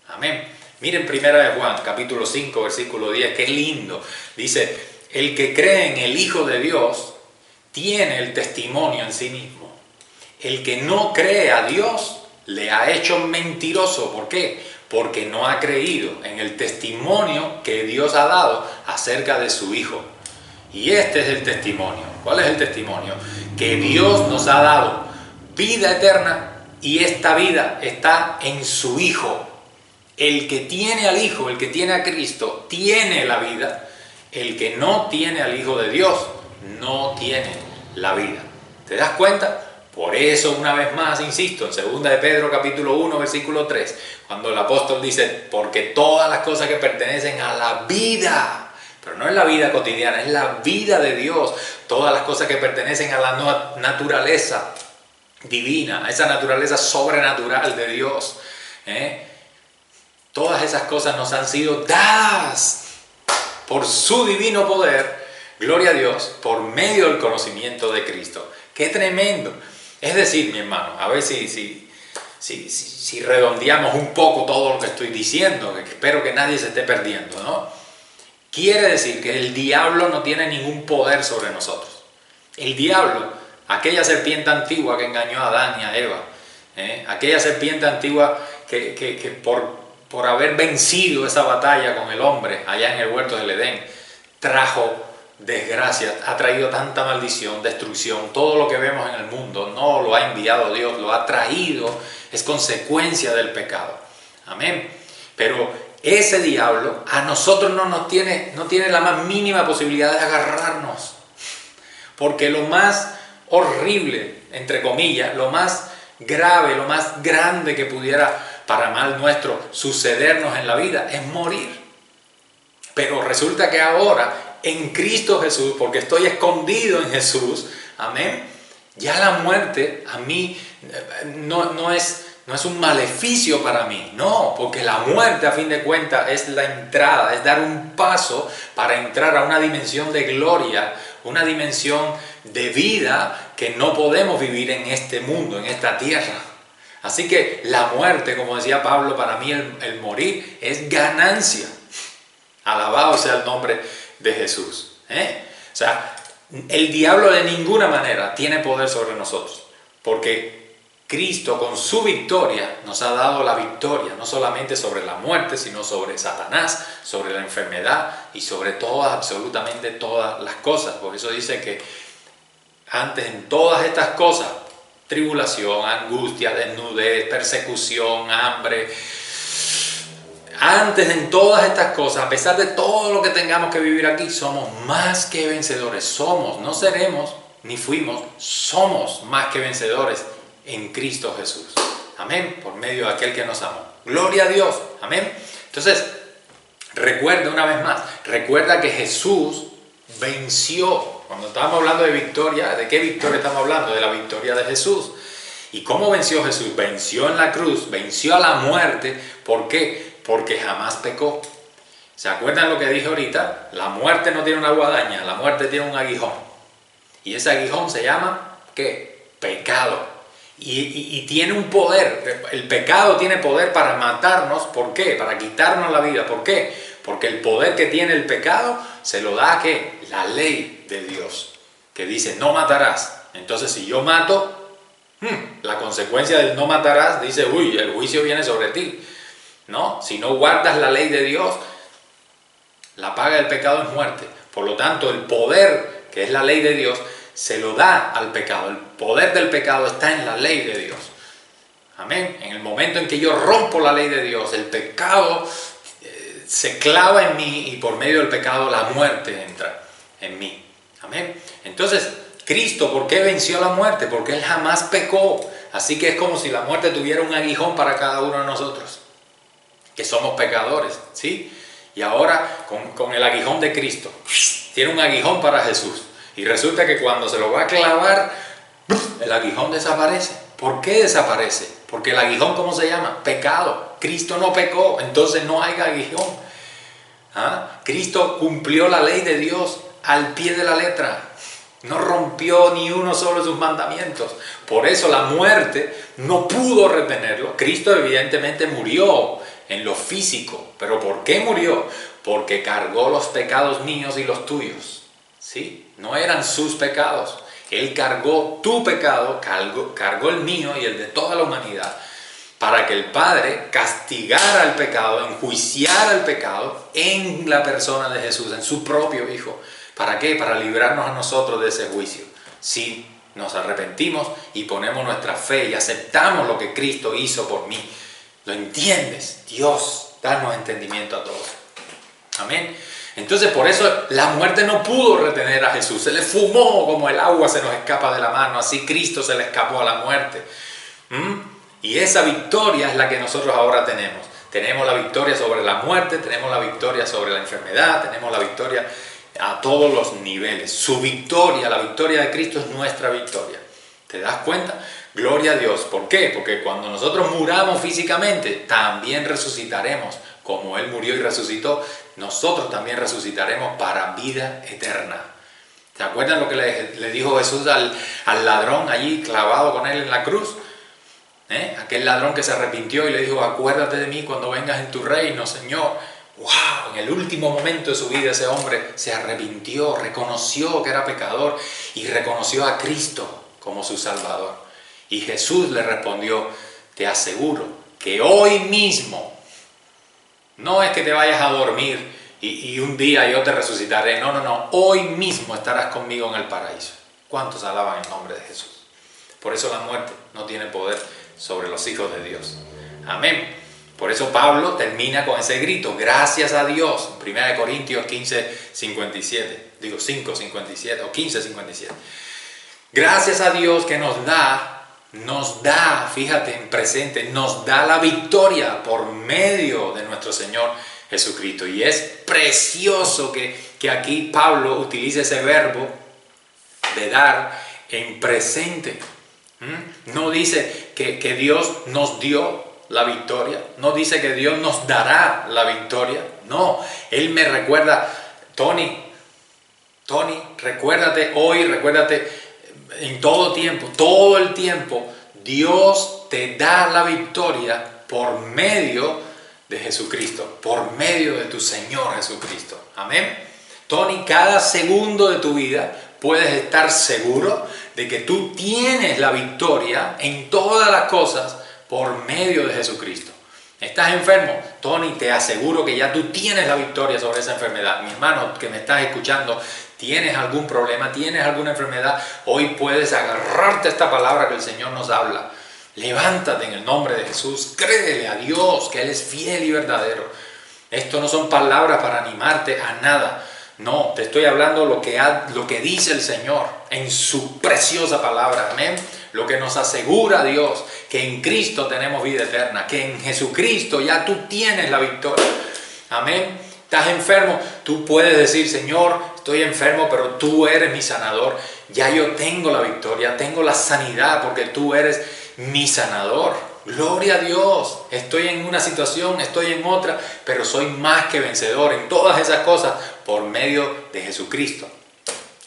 Amén. Miren 1 Juan, capítulo 5, versículo 10, qué lindo. Dice, el que cree en el Hijo de Dios tiene el testimonio en sí mismo. El que no cree a Dios le ha hecho mentiroso. ¿Por qué? Porque no ha creído en el testimonio que Dios ha dado acerca de su Hijo. Y este es el testimonio. ¿Cuál es el testimonio? Que Dios nos ha dado vida eterna y esta vida está en su Hijo. El que tiene al Hijo, el que tiene a Cristo, tiene la vida. El que no tiene al Hijo de Dios, no tiene la vida. ¿Te das cuenta? Por eso, una vez más, insisto, en 2 de Pedro capítulo 1, versículo 3, cuando el apóstol dice, porque todas las cosas que pertenecen a la vida, pero no es la vida cotidiana, es la vida de Dios, todas las cosas que pertenecen a la naturaleza divina, a esa naturaleza sobrenatural de Dios, todas esas cosas nos han sido dadas por su divino poder, gloria a Dios, por medio del conocimiento de Cristo. ¡Qué tremendo! Es decir, mi hermano, a ver si redondeamos un poco todo lo que estoy diciendo, que espero que nadie se esté perdiendo, ¿no? Quiere decir que el diablo no tiene ningún poder sobre nosotros. El diablo, aquella serpiente antigua que engañó a Adán y a Eva, aquella serpiente antigua que por haber vencido esa batalla con el hombre allá en el huerto del Edén, trajo desgracia, ha traído tanta maldición, destrucción. Todo lo que vemos en el mundo no lo ha enviado Dios, lo ha traído, es consecuencia del pecado. Amén. Pero ese diablo a nosotros no tiene la más mínima posibilidad de agarrarnos, porque lo más horrible, entre comillas, lo más grave, lo más grande que pudiera para mal nuestro sucedernos en la vida es morir. Pero resulta que ahora en Cristo Jesús, porque estoy escondido en Jesús, amén, ya la muerte a mí no es un maleficio para mí, no, porque la muerte a fin de cuentas es la entrada, es dar un paso para entrar a una dimensión de gloria, una dimensión de vida que no podemos vivir en este mundo, en esta tierra. Así que la muerte, como decía Pablo, para mí el morir es ganancia. Alabado sea el nombre de Jesús. O sea, el diablo de ninguna manera tiene poder sobre nosotros, porque Cristo con su victoria nos ha dado la victoria, no solamente sobre la muerte, sino sobre Satanás, sobre la enfermedad y sobre todas, absolutamente todas las cosas. Por eso dice que antes en todas estas cosas, tribulación, angustia, desnudez, persecución, hambre, antes en todas estas cosas, a pesar de todo lo que tengamos que vivir aquí, somos más que vencedores. Somos, no seremos ni fuimos, somos más que vencedores en Cristo Jesús. Amén. Por medio de aquel que nos amó. Gloria a Dios. Amén. Entonces, recuerda una vez más, recuerda que Jesús venció. Cuando estábamos hablando de victoria, ¿de qué victoria estamos hablando? De la victoria de Jesús. ¿Y cómo venció Jesús? Venció en la cruz, venció a la muerte. ¿Por qué? Porque jamás pecó. ¿Se acuerdan lo que dije ahorita? La muerte no tiene una guadaña, la muerte tiene un aguijón. Y ese aguijón se llama, ¿qué? Pecado. Y tiene un poder. El pecado tiene poder para matarnos. ¿Por qué? Para quitarnos la vida. ¿Por qué? Porque el poder que tiene el pecado se lo da, ¿qué? La ley de Dios, que dice no matarás. Entonces si yo mato, la consecuencia del no matarás dice, uy, el juicio viene sobre ti. No, si no guardas la ley de Dios, la paga del pecado es muerte. Por lo tanto, el poder, que es la ley de Dios, se lo da al pecado. El poder del pecado está en la ley de Dios. Amén. En el momento en que yo rompo la ley de Dios, el pecado se clava en mí y por medio del pecado la muerte entra en mí. Amén. Entonces, Cristo, ¿por qué venció la muerte? Porque Él jamás pecó. Así que es como si la muerte tuviera un aguijón para cada uno de nosotros, que somos pecadores, ¿sí? Y ahora con el aguijón de Cristo, tiene un aguijón para Jesús. Y resulta que cuando se lo va a clavar, el aguijón desaparece. ¿Por qué desaparece? Porque el aguijón, ¿cómo se llama? Pecado. Cristo no pecó, entonces no hay aguijón. Cristo cumplió la ley de Dios al pie de la letra. No rompió ni uno solo de sus mandamientos. Por eso la muerte no pudo retenerlo. Cristo evidentemente murió en lo físico. ¿Pero por qué murió? Porque cargó los pecados míos y los tuyos. ¿Sí? No eran sus pecados. Él cargó tu pecado, cargó el mío y el de toda la humanidad, para que el Padre castigara el pecado, enjuiciara el pecado en la persona de Jesús, en su propio Hijo. ¿Para qué? Para librarnos a nosotros de ese juicio. Si nos arrepentimos y ponemos nuestra fe y aceptamos lo que Cristo hizo por mí. ¿Lo entiendes? Dios, danos entendimiento a todos. Amén. Entonces por eso la muerte no pudo retener a Jesús. Se le fumó como el agua se nos escapa de la mano. Así Cristo se le escapó a la muerte. Y esa victoria es la que nosotros ahora tenemos. Tenemos la victoria sobre la muerte, tenemos la victoria sobre la enfermedad, tenemos la victoria a todos los niveles. Su victoria, la victoria de Cristo es nuestra victoria. ¿Te das cuenta? Gloria a Dios. ¿Por qué? Porque cuando nosotros muramos físicamente, también resucitaremos. Como Él murió y resucitó, nosotros también resucitaremos para vida eterna. ¿Se acuerdan lo que le dijo Jesús al ladrón allí clavado con Él en la cruz? Aquel ladrón que se arrepintió y le dijo: acuérdate de mí cuando vengas en tu reino, Señor. ¡Wow! En el último momento de su vida ese hombre se arrepintió, reconoció que era pecador y reconoció a Cristo como su Salvador. Y Jesús le respondió: te aseguro que hoy mismo, no es que te vayas a dormir y un día yo te resucitaré. No. Hoy mismo estarás conmigo en el paraíso. ¿Cuántos alaban el nombre de Jesús? Por eso la muerte no tiene poder sobre los hijos de Dios. Amén. Por eso Pablo termina con ese grito: gracias a Dios. 1 Corintios 15:57. Digo 5:57 o 15:57. Gracias a Dios que nos da, fíjate en presente, nos da la victoria por medio de nuestro Señor Jesucristo. Y es precioso que aquí Pablo utilice ese verbo de dar en presente. No dice que Dios nos dio la victoria, no dice que Dios nos dará la victoria. No, Él me recuerda: Tony, recuérdate hoy, recuérdate en todo el tiempo, Dios te da la victoria por medio de Jesucristo, por medio de tu Señor Jesucristo. Amén. Tony, cada segundo de tu vida puedes estar seguro de que tú tienes la victoria en todas las cosas por medio de Jesucristo. ¿Estás enfermo? Tony, te aseguro que ya tú tienes la victoria sobre esa enfermedad. Mi hermano que me estás escuchando, ¿tienes algún problema? ¿Tienes alguna enfermedad? Hoy puedes agarrarte a esta palabra que el Señor nos habla. Levántate en el nombre de Jesús. Créele a Dios que Él es fiel y verdadero. Esto no son palabras para animarte a nada. No, te estoy hablando lo que dice el Señor en su preciosa palabra. Amén. Lo que nos asegura Dios, que en Cristo tenemos vida eterna, que en Jesucristo ya tú tienes la victoria. Amén. Estás enfermo, tú puedes decir: Señor, estoy enfermo, pero tú eres mi sanador. Ya yo tengo la victoria, tengo la sanidad, porque tú eres mi sanador. Gloria a Dios. Estoy en una situación, estoy en otra, pero soy más que vencedor en todas esas cosas por medio de Jesucristo.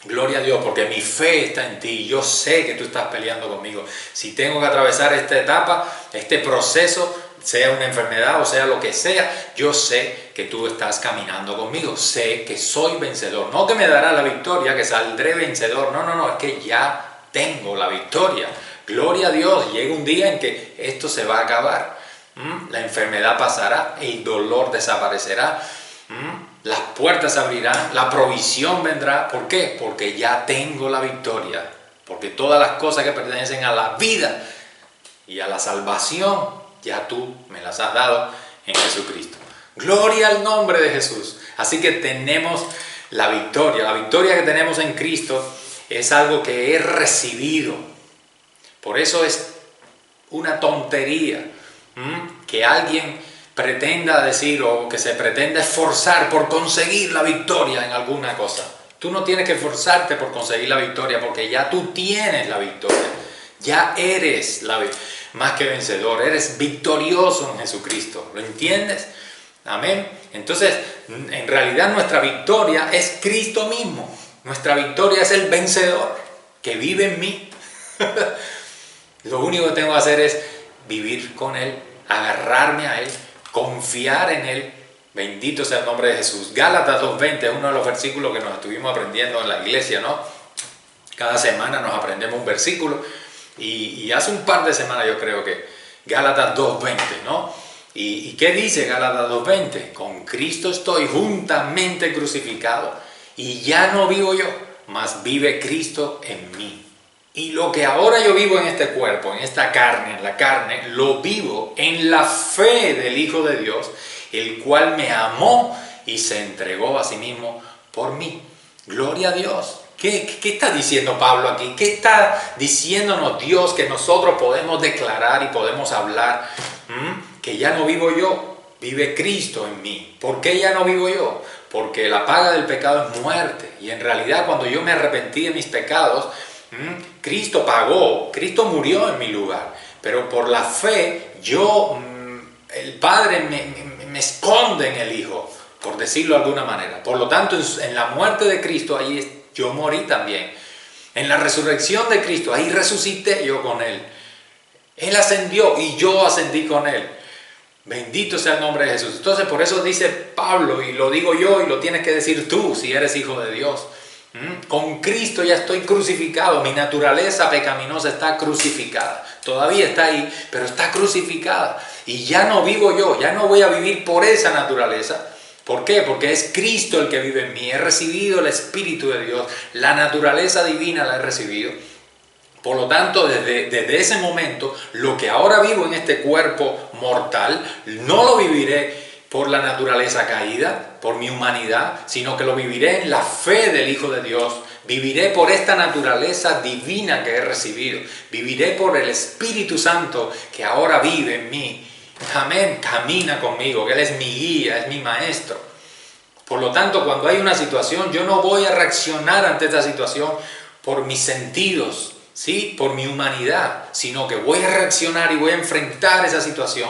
Gloria a Dios, porque mi fe está en ti. Yo sé que tú estás peleando conmigo. Si tengo que atravesar esta etapa, este proceso, sea una enfermedad o sea lo que sea, yo sé que tú estás caminando conmigo. Sé que soy vencedor. No que me dará la victoria, que saldré vencedor. No, es que ya tengo la victoria. Gloria a Dios. Llega un día en que esto se va a acabar. La enfermedad pasará, el dolor desaparecerá. Las puertas se abrirán, la provisión vendrá. ¿Por qué? Porque ya tengo la victoria. Porque todas las cosas que pertenecen a la vida y a la salvación, ya tú me las has dado en Jesucristo. Gloria al nombre de Jesús. Así que tenemos la victoria. La victoria que tenemos en Cristo es algo que he recibido. Por eso es una tontería que alguien pretenda decir o que se pretenda esforzar por conseguir la victoria en alguna cosa. Tú no tienes que esforzarte por conseguir la victoria, porque ya tú tienes la victoria. Ya eres más que vencedor, eres victorioso en Jesucristo. ¿Lo entiendes? Amén. Entonces, en realidad nuestra victoria es Cristo mismo. Nuestra victoria es el vencedor que vive en mí. Lo único que tengo que hacer es vivir con Él, agarrarme a Él, confiar en Él. Bendito sea el nombre de Jesús. Gálatas 2:20 es uno de los versículos que nos estuvimos aprendiendo en la iglesia, ¿no? Cada semana nos aprendemos un versículo y hace un par de semanas yo creo que Gálatas 2:20, ¿no? ¿Y qué dice Gálatas 2:20? Con Cristo estoy juntamente crucificado y ya no vivo yo, mas vive Cristo en mí. Y lo que ahora yo vivo en este cuerpo, en esta carne, en la carne, lo vivo en la fe del Hijo de Dios, el cual me amó y se entregó a sí mismo por mí. Gloria a Dios. ¿Qué está diciendo Pablo aquí? ¿Qué está diciéndonos Dios que nosotros podemos declarar y podemos hablar? Que ya no vivo yo, vive Cristo en mí. ¿Por qué ya no vivo yo? Porque la paga del pecado es muerte. Y en realidad cuando yo me arrepentí de mis pecados, Cristo pagó, Cristo murió en mi lugar. Pero por la fe, el Padre me esconde en el Hijo, por decirlo de alguna manera. Por lo tanto, en la muerte de Cristo, ahí yo morí también. En la resurrección de Cristo, ahí resucité yo con Él. Él ascendió y yo ascendí con Él. Bendito sea el nombre de Jesús. Entonces, por eso dice Pablo, y lo digo yo y lo tienes que decir tú si eres hijo de Dios. Con Cristo ya estoy crucificado. Mi naturaleza pecaminosa está crucificada. Todavía está ahí, pero está crucificada. Y ya no vivo yo, ya no voy a vivir por esa naturaleza. ¿Por qué? Porque es Cristo el que vive en mí. He recibido el Espíritu de Dios. La naturaleza divina la he recibido. Por lo tanto, desde ese momento, lo que ahora vivo en este cuerpo mortal, no lo viviré por la naturaleza caída, por mi humanidad, sino que lo viviré en la fe del Hijo de Dios. Viviré por esta naturaleza divina que he recibido. Viviré por el Espíritu Santo que ahora vive en mí. Amén, camina conmigo, que Él es mi guía, es mi maestro. Por lo tanto, cuando hay una situación, yo no voy a reaccionar ante esta situación por mis sentidos, ¿sí? Por mi humanidad, sino que voy a reaccionar y voy a enfrentar esa situación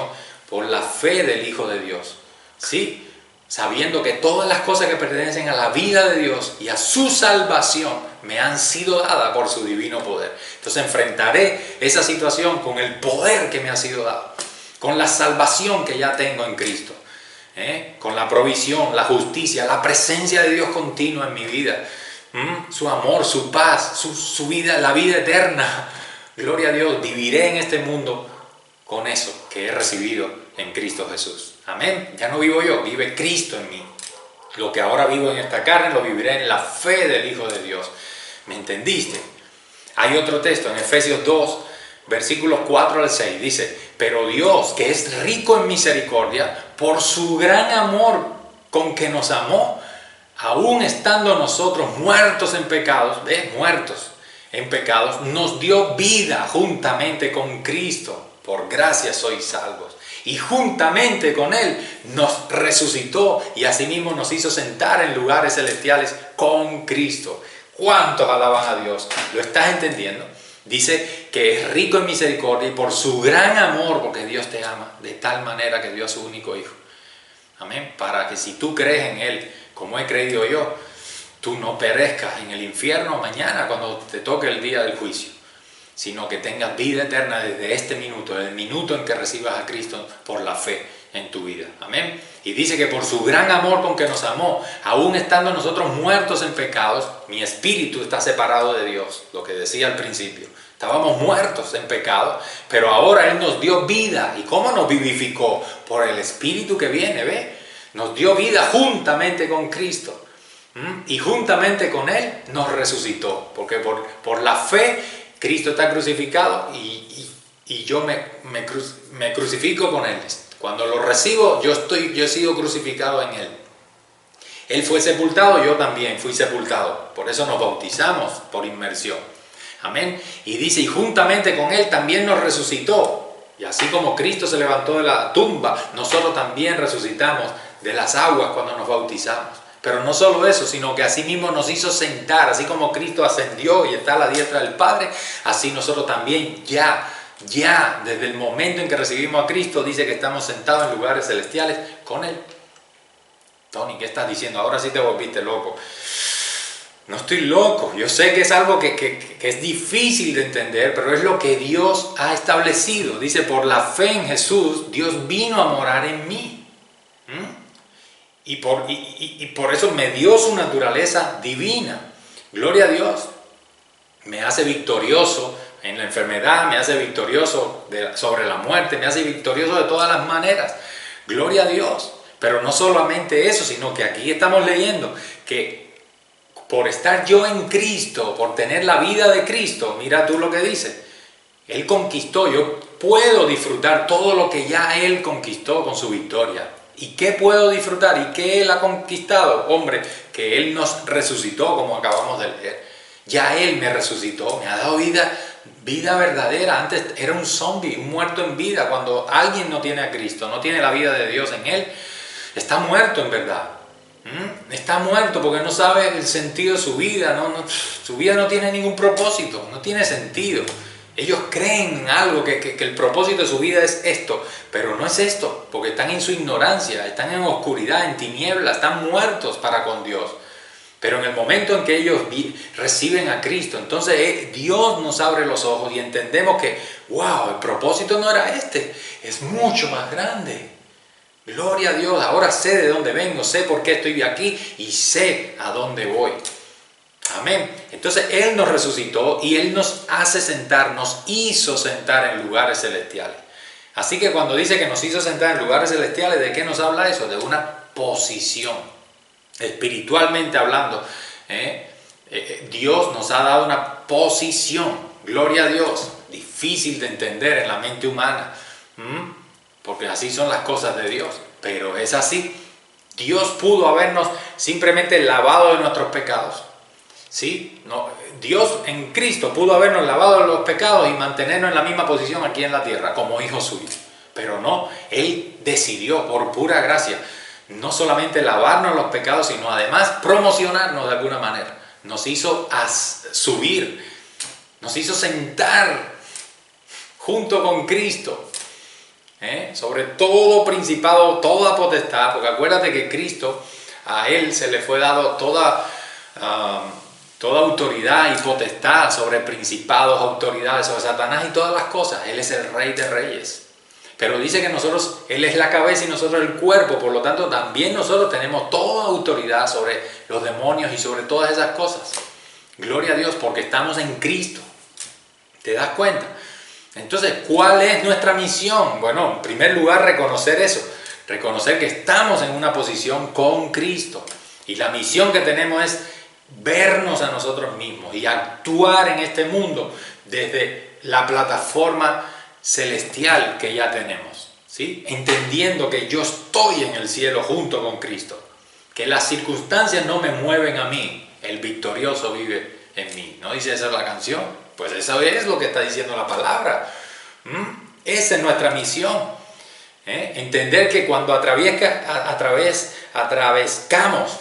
por la fe del Hijo de Dios, ¿sí? Sabiendo que todas las cosas que pertenecen a la vida de Dios y a su salvación me han sido dadas por su divino poder. Entonces enfrentaré esa situación con el poder que me ha sido dado, con la salvación que ya tengo en Cristo, con la provisión, la justicia, la presencia de Dios continua en mi vida, su amor, su paz, su vida, la vida eterna. Gloria a Dios, viviré en este mundo con eso que he recibido en Cristo Jesús. Amén. Ya no vivo yo, vive Cristo en mí. Lo que ahora vivo en esta carne lo viviré en la fe del Hijo de Dios. ¿Me entendiste? Hay otro texto en Efesios 2, versículos 4 al 6. Dice: pero Dios, que es rico en misericordia, por su gran amor con que nos amó, aún estando nosotros muertos en pecados, muertos en pecados, nos dio vida juntamente con Cristo. Por gracia sois salvos. Y juntamente con Él nos resucitó y asimismo nos hizo sentar en lugares celestiales con Cristo. ¿Cuántos alaban a Dios? ¿Lo estás entendiendo? Dice que es rico en misericordia y por su gran amor, porque Dios te ama de tal manera que dio a su único Hijo. Amén. Para que si tú crees en Él, como he creído yo, tú no perezcas en el infierno mañana cuando te toque el día del juicio, sino que tengas vida eterna desde este minuto, desde el minuto en que recibas a Cristo por la fe en tu vida. Amén. Y dice que por su gran amor con que nos amó, aún estando nosotros muertos en pecados, mi espíritu está separado de Dios, lo que decía al principio. Estábamos muertos en pecado, pero ahora Él nos dio vida. ¿Y cómo nos vivificó? Por el Espíritu que viene, ¿ve? Nos dio vida juntamente con Cristo. Y juntamente con Él nos resucitó. Porque por la fe Cristo está crucificado y yo me crucifico con Él. Cuando lo recibo, yo he sido crucificado en Él. Él fue sepultado, yo también fui sepultado. Por eso nos bautizamos por inmersión. Amén. Y dice, y juntamente con Él también nos resucitó. Y así como Cristo se levantó de la tumba, nosotros también resucitamos de las aguas cuando nos bautizamos. Pero no solo eso, sino que así mismo nos hizo sentar, así como Cristo ascendió y está a la diestra del Padre, así nosotros también ya desde el momento en que recibimos a Cristo, dice que estamos sentados en lugares celestiales con Él. Tony, ¿qué estás diciendo? Ahora sí te volviste loco. No estoy loco, yo sé que es algo que es difícil de entender, pero es lo que Dios ha establecido. Dice, por la fe en Jesús, Dios vino a morar en mí. Y por eso me dio su naturaleza divina. Gloria a Dios. Me hace victorioso en la enfermedad, me hace victorioso sobre la muerte, me hace victorioso de todas las maneras. Gloria a Dios. Pero no solamente eso, sino que aquí estamos leyendo que por estar yo en Cristo, por tener la vida de Cristo, mira tú lo que dice, Él conquistó, yo puedo disfrutar todo lo que ya Él conquistó con su victoria. ¿Y qué puedo disfrutar? ¿Y qué Él ha conquistado? Hombre, que Él nos resucitó, como acabamos de leer. Ya Él me resucitó, me ha dado vida verdadera. Antes era un zombie, un muerto en vida. Cuando alguien no tiene a Cristo, no tiene la vida de Dios en Él, está muerto en verdad. Está muerto porque no sabe el sentido de su vida. Su vida no tiene ningún propósito, no tiene sentido. Ellos creen en algo, que el propósito de su vida es esto, pero no es esto, porque están en su ignorancia, están en oscuridad, en tinieblas, están muertos para con Dios. Pero en el momento en que ellos reciben a Cristo, entonces Dios nos abre los ojos y entendemos que, wow, el propósito no era este, es mucho más grande. Gloria a Dios, ahora sé de dónde vengo, sé por qué estoy aquí y sé a dónde voy. Amén. Entonces Él nos resucitó y Él nos hace sentar, nos hizo sentar en lugares celestiales. Así que cuando dice que nos hizo sentar en lugares celestiales, ¿de qué nos habla eso? De una posición. Espiritualmente hablando, Dios nos ha dado una posición. Gloria a Dios. Difícil de entender en la mente humana. Porque así son las cosas de Dios. Pero es así. Dios pudo habernos simplemente lavado de nuestros pecados. ¿Sí? No, Dios en Cristo pudo habernos lavado de los pecados y mantenernos en la misma posición aquí en la tierra como hijos suyos, pero no, Él decidió por pura gracia no solamente lavarnos los pecados, sino además promocionarnos de alguna manera. Nos hizo subir, nos hizo sentar junto con Cristo, sobre todo principado, toda potestad, porque acuérdate que Cristo, a Él se le fue dado toda autoridad y potestad sobre principados, autoridades, sobre Satanás y todas las cosas. Él es el Rey de Reyes. Pero dice que nosotros, Él es la cabeza y nosotros el cuerpo, por lo tanto también nosotros tenemos toda autoridad sobre los demonios y sobre todas esas cosas. Gloria a Dios, porque estamos en Cristo. ¿Te das cuenta? Entonces, ¿cuál es nuestra misión? Bueno, en primer lugar, reconocer eso. Reconocer que estamos en una posición con Cristo. Y la misión que tenemos es vernos a nosotros mismos y actuar en este mundo desde la plataforma celestial que ya tenemos, ¿sí? Entendiendo que yo estoy en el cielo junto con Cristo, que las circunstancias no me mueven a mí, el victorioso vive en mí. ¿No dice esa la canción? Pues eso es lo que está diciendo la palabra. Esa es nuestra misión. Entender que cuando atravesamos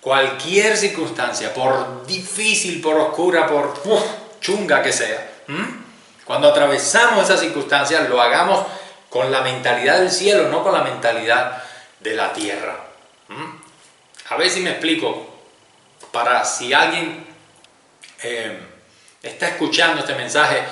cualquier circunstancia, por difícil, por oscura, por chunga que sea, cuando atravesamos esas circunstancias, lo hagamos con la mentalidad del cielo, no con la mentalidad de la tierra. A ver si me explico, para si alguien está escuchando este mensaje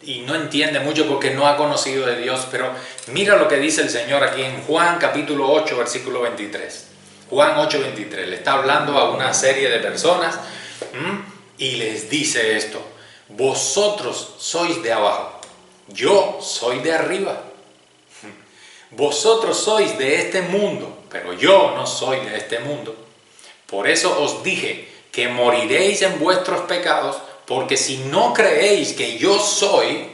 y no entiende mucho porque no ha conocido de Dios, pero mira lo que dice el Señor aquí en Juan capítulo 8, versículo 23. Juan 8:23, le está hablando a una serie de personas y les dice esto: vosotros sois de abajo, yo soy de arriba. Vosotros sois de este mundo, pero yo no soy de este mundo. Por eso os dije que moriréis en vuestros pecados, porque si no creéis que yo soy,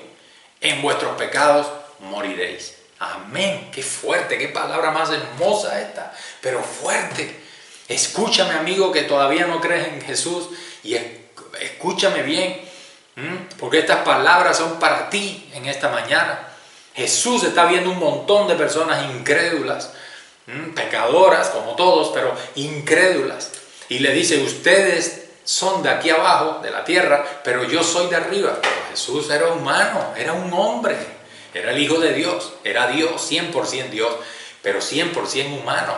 en vuestros pecados moriréis. Amén, qué fuerte, qué palabra más hermosa esta, pero fuerte. Escúchame, amigo, que todavía no crees en Jesús, y escúchame bien, porque estas palabras son para ti en esta mañana. Jesús está viendo un montón de personas incrédulas, pecadoras como todos, pero incrédulas. Y le dice, ustedes son de aquí abajo, de la tierra, pero yo soy de arriba. Pero Jesús era humano, era un hombre, era el Hijo de Dios, era Dios, 100% Dios, pero 100% humano.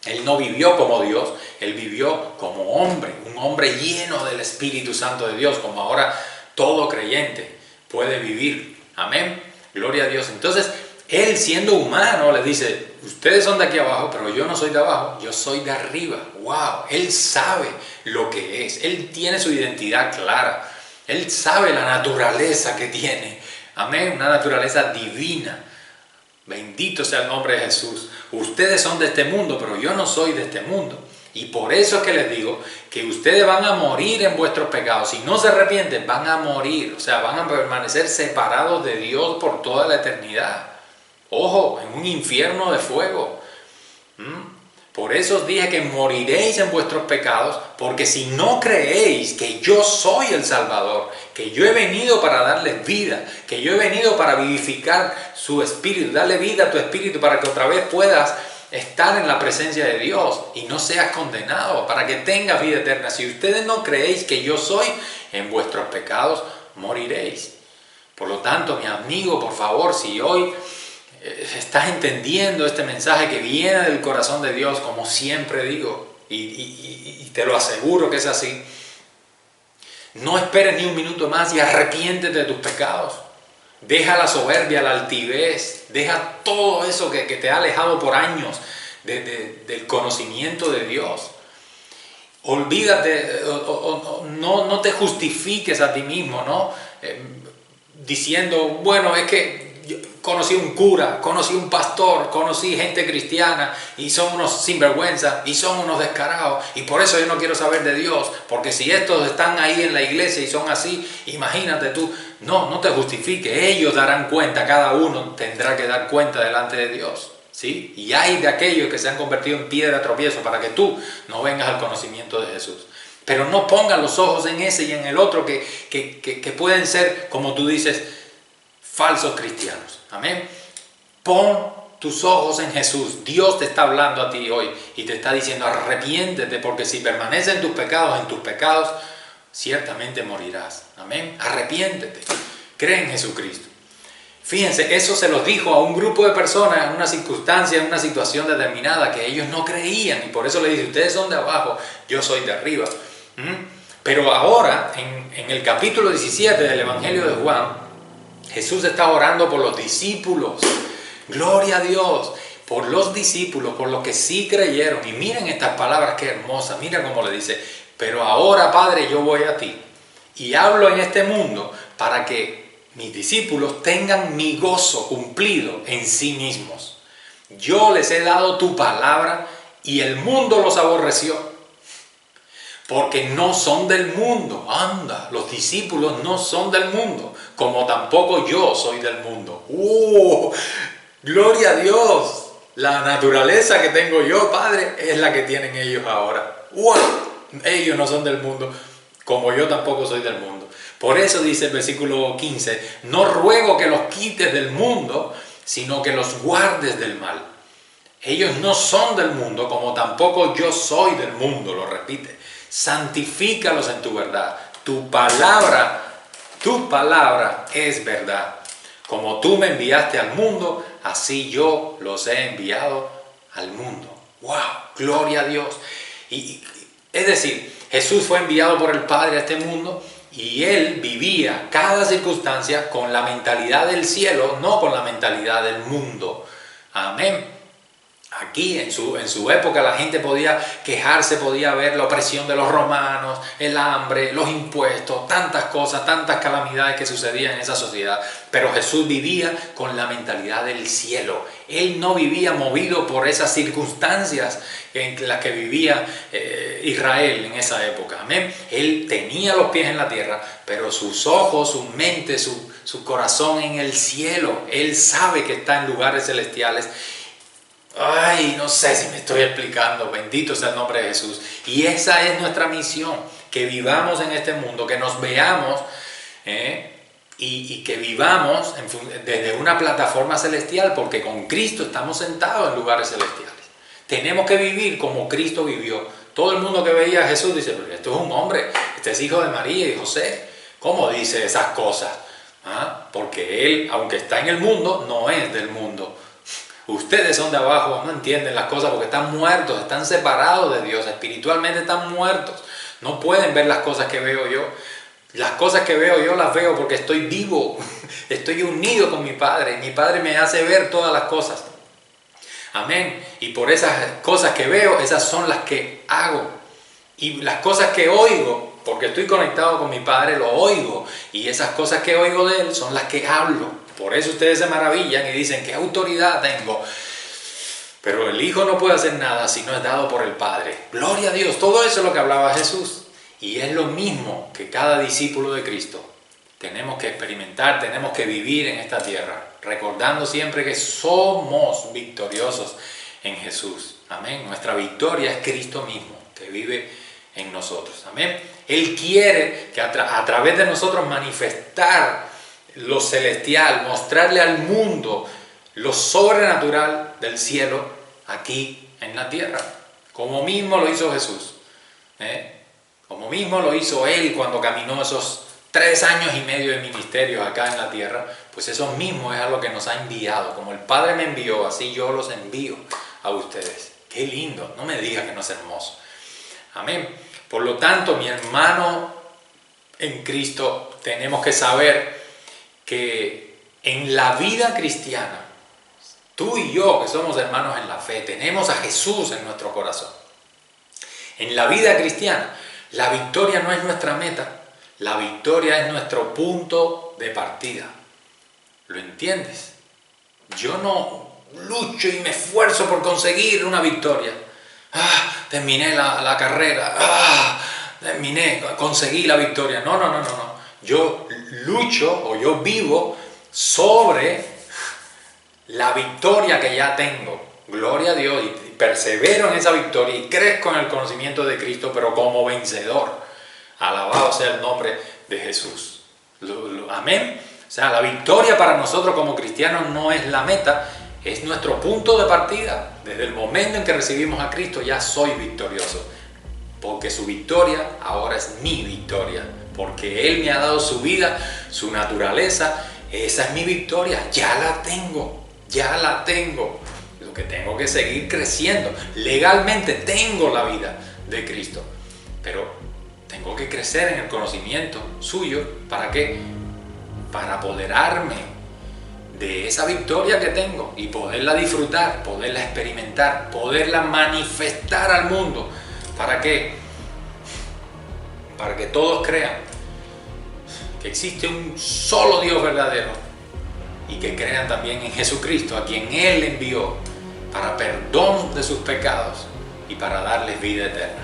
Él no vivió como Dios, él vivió como hombre, un hombre lleno del Espíritu Santo de Dios, como ahora todo creyente puede vivir. Amén, gloria a Dios. Entonces, él siendo humano le dice, ustedes son de aquí abajo, pero yo no soy de abajo, yo soy de arriba. ¡Wow! Él sabe lo que es, él tiene su identidad clara, él sabe la naturaleza que tiene. Amén, una naturaleza divina. Bendito sea el nombre de Jesús. Ustedes son de este mundo, pero yo no soy de este mundo. Y por eso es que les digo que ustedes van a morir en vuestros pecados. Si no se arrepienten, van a morir. O sea, van a permanecer separados de Dios por toda la eternidad. Ojo, en un infierno de fuego. Por eso os dije que moriréis en vuestros pecados, porque si no creéis que yo soy el Salvador, que yo he venido para darles vida, que yo he venido para vivificar su espíritu, darle vida a tu espíritu para que otra vez puedas estar en la presencia de Dios y no seas condenado, para que tengas vida eterna. Si ustedes no creéis que yo soy, en vuestros pecados moriréis. Por lo tanto, mi amigo, por favor, si hoy estás entendiendo este mensaje que viene del corazón de Dios, como siempre digo, y te lo aseguro que es así, no esperes ni un minuto más y arrepiéntete de tus pecados. Deja la soberbia, la altivez, deja todo eso que te ha alejado por años del conocimiento de Dios. Olvídate, no te justifiques a ti mismo, ¿no? Diciendo, bueno, es que yo conocí un cura, conocí un pastor, conocí gente cristiana y son unos sinvergüenza y son unos descarados y por eso yo no quiero saber de Dios, porque si estos están ahí en la iglesia y son así, imagínate tú. No te justifiques, ellos darán cuenta, cada uno tendrá que dar cuenta delante de Dios, ¿sí? Y hay de aquellos que se han convertido en piedra de tropiezo para que tú no vengas al conocimiento de Jesús. Pero no pongas los ojos en ese y en el otro que pueden ser, como tú dices, falsos cristianos. Amén. Pon tus ojos en Jesús. Dios te está hablando a ti hoy y te está diciendo, arrepiéntete, porque si permaneces en tus pecados, ciertamente morirás. Amén. Arrepiéntete. Cree en Jesucristo. Fíjense, eso se los dijo a un grupo de personas en una circunstancia, en una situación determinada que ellos no creían y por eso le dice, ustedes son de abajo, yo soy de arriba. Pero ahora, en el capítulo 17 del Evangelio de Juan, Jesús está orando por los discípulos. Gloria a Dios. Por los discípulos, por los que sí creyeron. Y miren estas palabras, qué hermosas. Mira cómo le dice, pero ahora, Padre, yo voy a ti. Y hablo en este mundo para que mis discípulos tengan mi gozo cumplido en sí mismos. Yo les he dado tu palabra y el mundo los aborreció. Porque no son del mundo. Anda, los discípulos no son del mundo, como tampoco yo soy del mundo. Gloria a Dios. La naturaleza que tengo yo, Padre, es la que tienen ellos ahora. Ellos no son del mundo, como yo tampoco soy del mundo. Por eso dice el versículo 15, no ruego que los quites del mundo, sino que los guardes del mal. Ellos no son del mundo, como tampoco yo soy del mundo, lo repite. Santifícalos en tu verdad. Tu palabra es verdad. Como tú me enviaste al mundo, así yo los he enviado al mundo. ¡Wow! Gloria a Dios. Es decir, Jesús fue enviado por el Padre a este mundo y Él vivía cada circunstancia con la mentalidad del cielo, no con la mentalidad del mundo. Amén. Aquí en su época la gente podía quejarse, podía ver la opresión de los romanos, el hambre, los impuestos, tantas cosas, tantas calamidades que sucedían en esa sociedad. Pero Jesús vivía con la mentalidad del cielo. Él no vivía movido por esas circunstancias en las que vivía Israel en esa época. Amén. Él tenía los pies en la tierra, pero sus ojos, su mente, su corazón en el cielo. Él sabe que está en lugares celestiales. Ay, no sé si me estoy explicando. Bendito sea el nombre de Jesús. Y esa es nuestra misión, que vivamos en este mundo, que nos veamos y que vivamos desde una plataforma celestial, porque con Cristo estamos sentados en lugares celestiales. Tenemos que vivir como Cristo vivió. Todo el mundo que veía a Jesús dice, pero esto es un hombre, este es hijo de María y José. ¿Cómo dice esas cosas? Porque él, aunque está en el mundo, no es del mundo. Ustedes son de abajo, no entienden las cosas porque están muertos, están separados de Dios, espiritualmente están muertos. No pueden ver las cosas que veo yo. Las cosas que veo yo las veo porque estoy vivo, estoy unido con mi Padre. Mi Padre me hace ver todas las cosas. Amén. Y por esas cosas que veo, esas son las que hago. Y las cosas que oigo, porque estoy conectado con mi Padre, lo oigo. Y esas cosas que oigo de Él son las que hablo. Por eso ustedes se maravillan y dicen, ¿qué autoridad tengo? Pero el Hijo no puede hacer nada si no es dado por el Padre. Gloria a Dios. Todo eso es lo que hablaba Jesús. Y es lo mismo que cada discípulo de Cristo. Tenemos que experimentar, tenemos que vivir en esta tierra, recordando siempre que somos victoriosos en Jesús. Amén. Nuestra victoria es Cristo mismo, que vive en nosotros. Amén. Él quiere que a través de nosotros manifestar lo celestial, mostrarle al mundo lo sobrenatural del cielo aquí en la tierra, como mismo lo hizo Jesús. Como mismo lo hizo Él cuando caminó esos 3 años y medio de ministerio acá en la tierra, pues eso mismo es algo que nos ha enviado. Como el Padre me envió, así yo los envío a ustedes. Qué lindo, no me diga que no es hermoso. Amén. Por lo tanto, mi hermano en Cristo, tenemos que saber que en la vida cristiana, tú y yo, que somos hermanos en la fe, tenemos a Jesús en nuestro corazón. En la vida cristiana, la victoria no es nuestra meta, la victoria es nuestro punto de partida. ¿Lo entiendes? Yo no lucho y me esfuerzo por conseguir una victoria. Terminé la carrera. Conseguí la victoria. No. Yo lucho o yo vivo sobre la victoria que ya tengo. Gloria a Dios. Y persevero en esa victoria y crezco en el conocimiento de Cristo, pero como vencedor. Alabado sea el nombre de Jesús. Amén. O sea, la victoria para nosotros como cristianos no es la meta, es nuestro punto de partida. Desde el momento en que recibimos a Cristo ya soy victorioso. Porque su victoria ahora es mi victoria. Porque Él me ha dado su vida, su naturaleza. Esa es mi victoria. Ya la tengo. Lo que tengo que seguir creciendo. Legalmente tengo la vida de Cristo. Pero tengo que crecer en el conocimiento suyo. ¿Para qué? Para apoderarme de esa victoria que tengo y poderla disfrutar, poderla experimentar, poderla manifestar al mundo. ¿Para qué? Para que todos crean que existe un solo Dios verdadero y que crean también en Jesucristo, a quien Él envió para perdón de sus pecados y para darles vida eterna.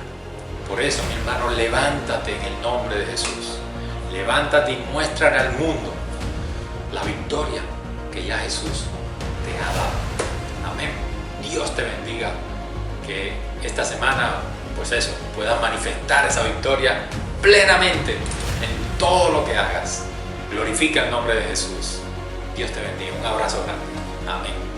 Por eso, mi hermano, levántate en el nombre de Jesús. Levántate y muéstrale al mundo la victoria que ya Jesús te ha dado. Amén. Dios te bendiga. Que esta semana, pues eso, puedas manifestar esa victoria plenamente en todo lo que hagas. Glorifica el nombre de Jesús. Dios te bendiga. Un abrazo grande. Amén.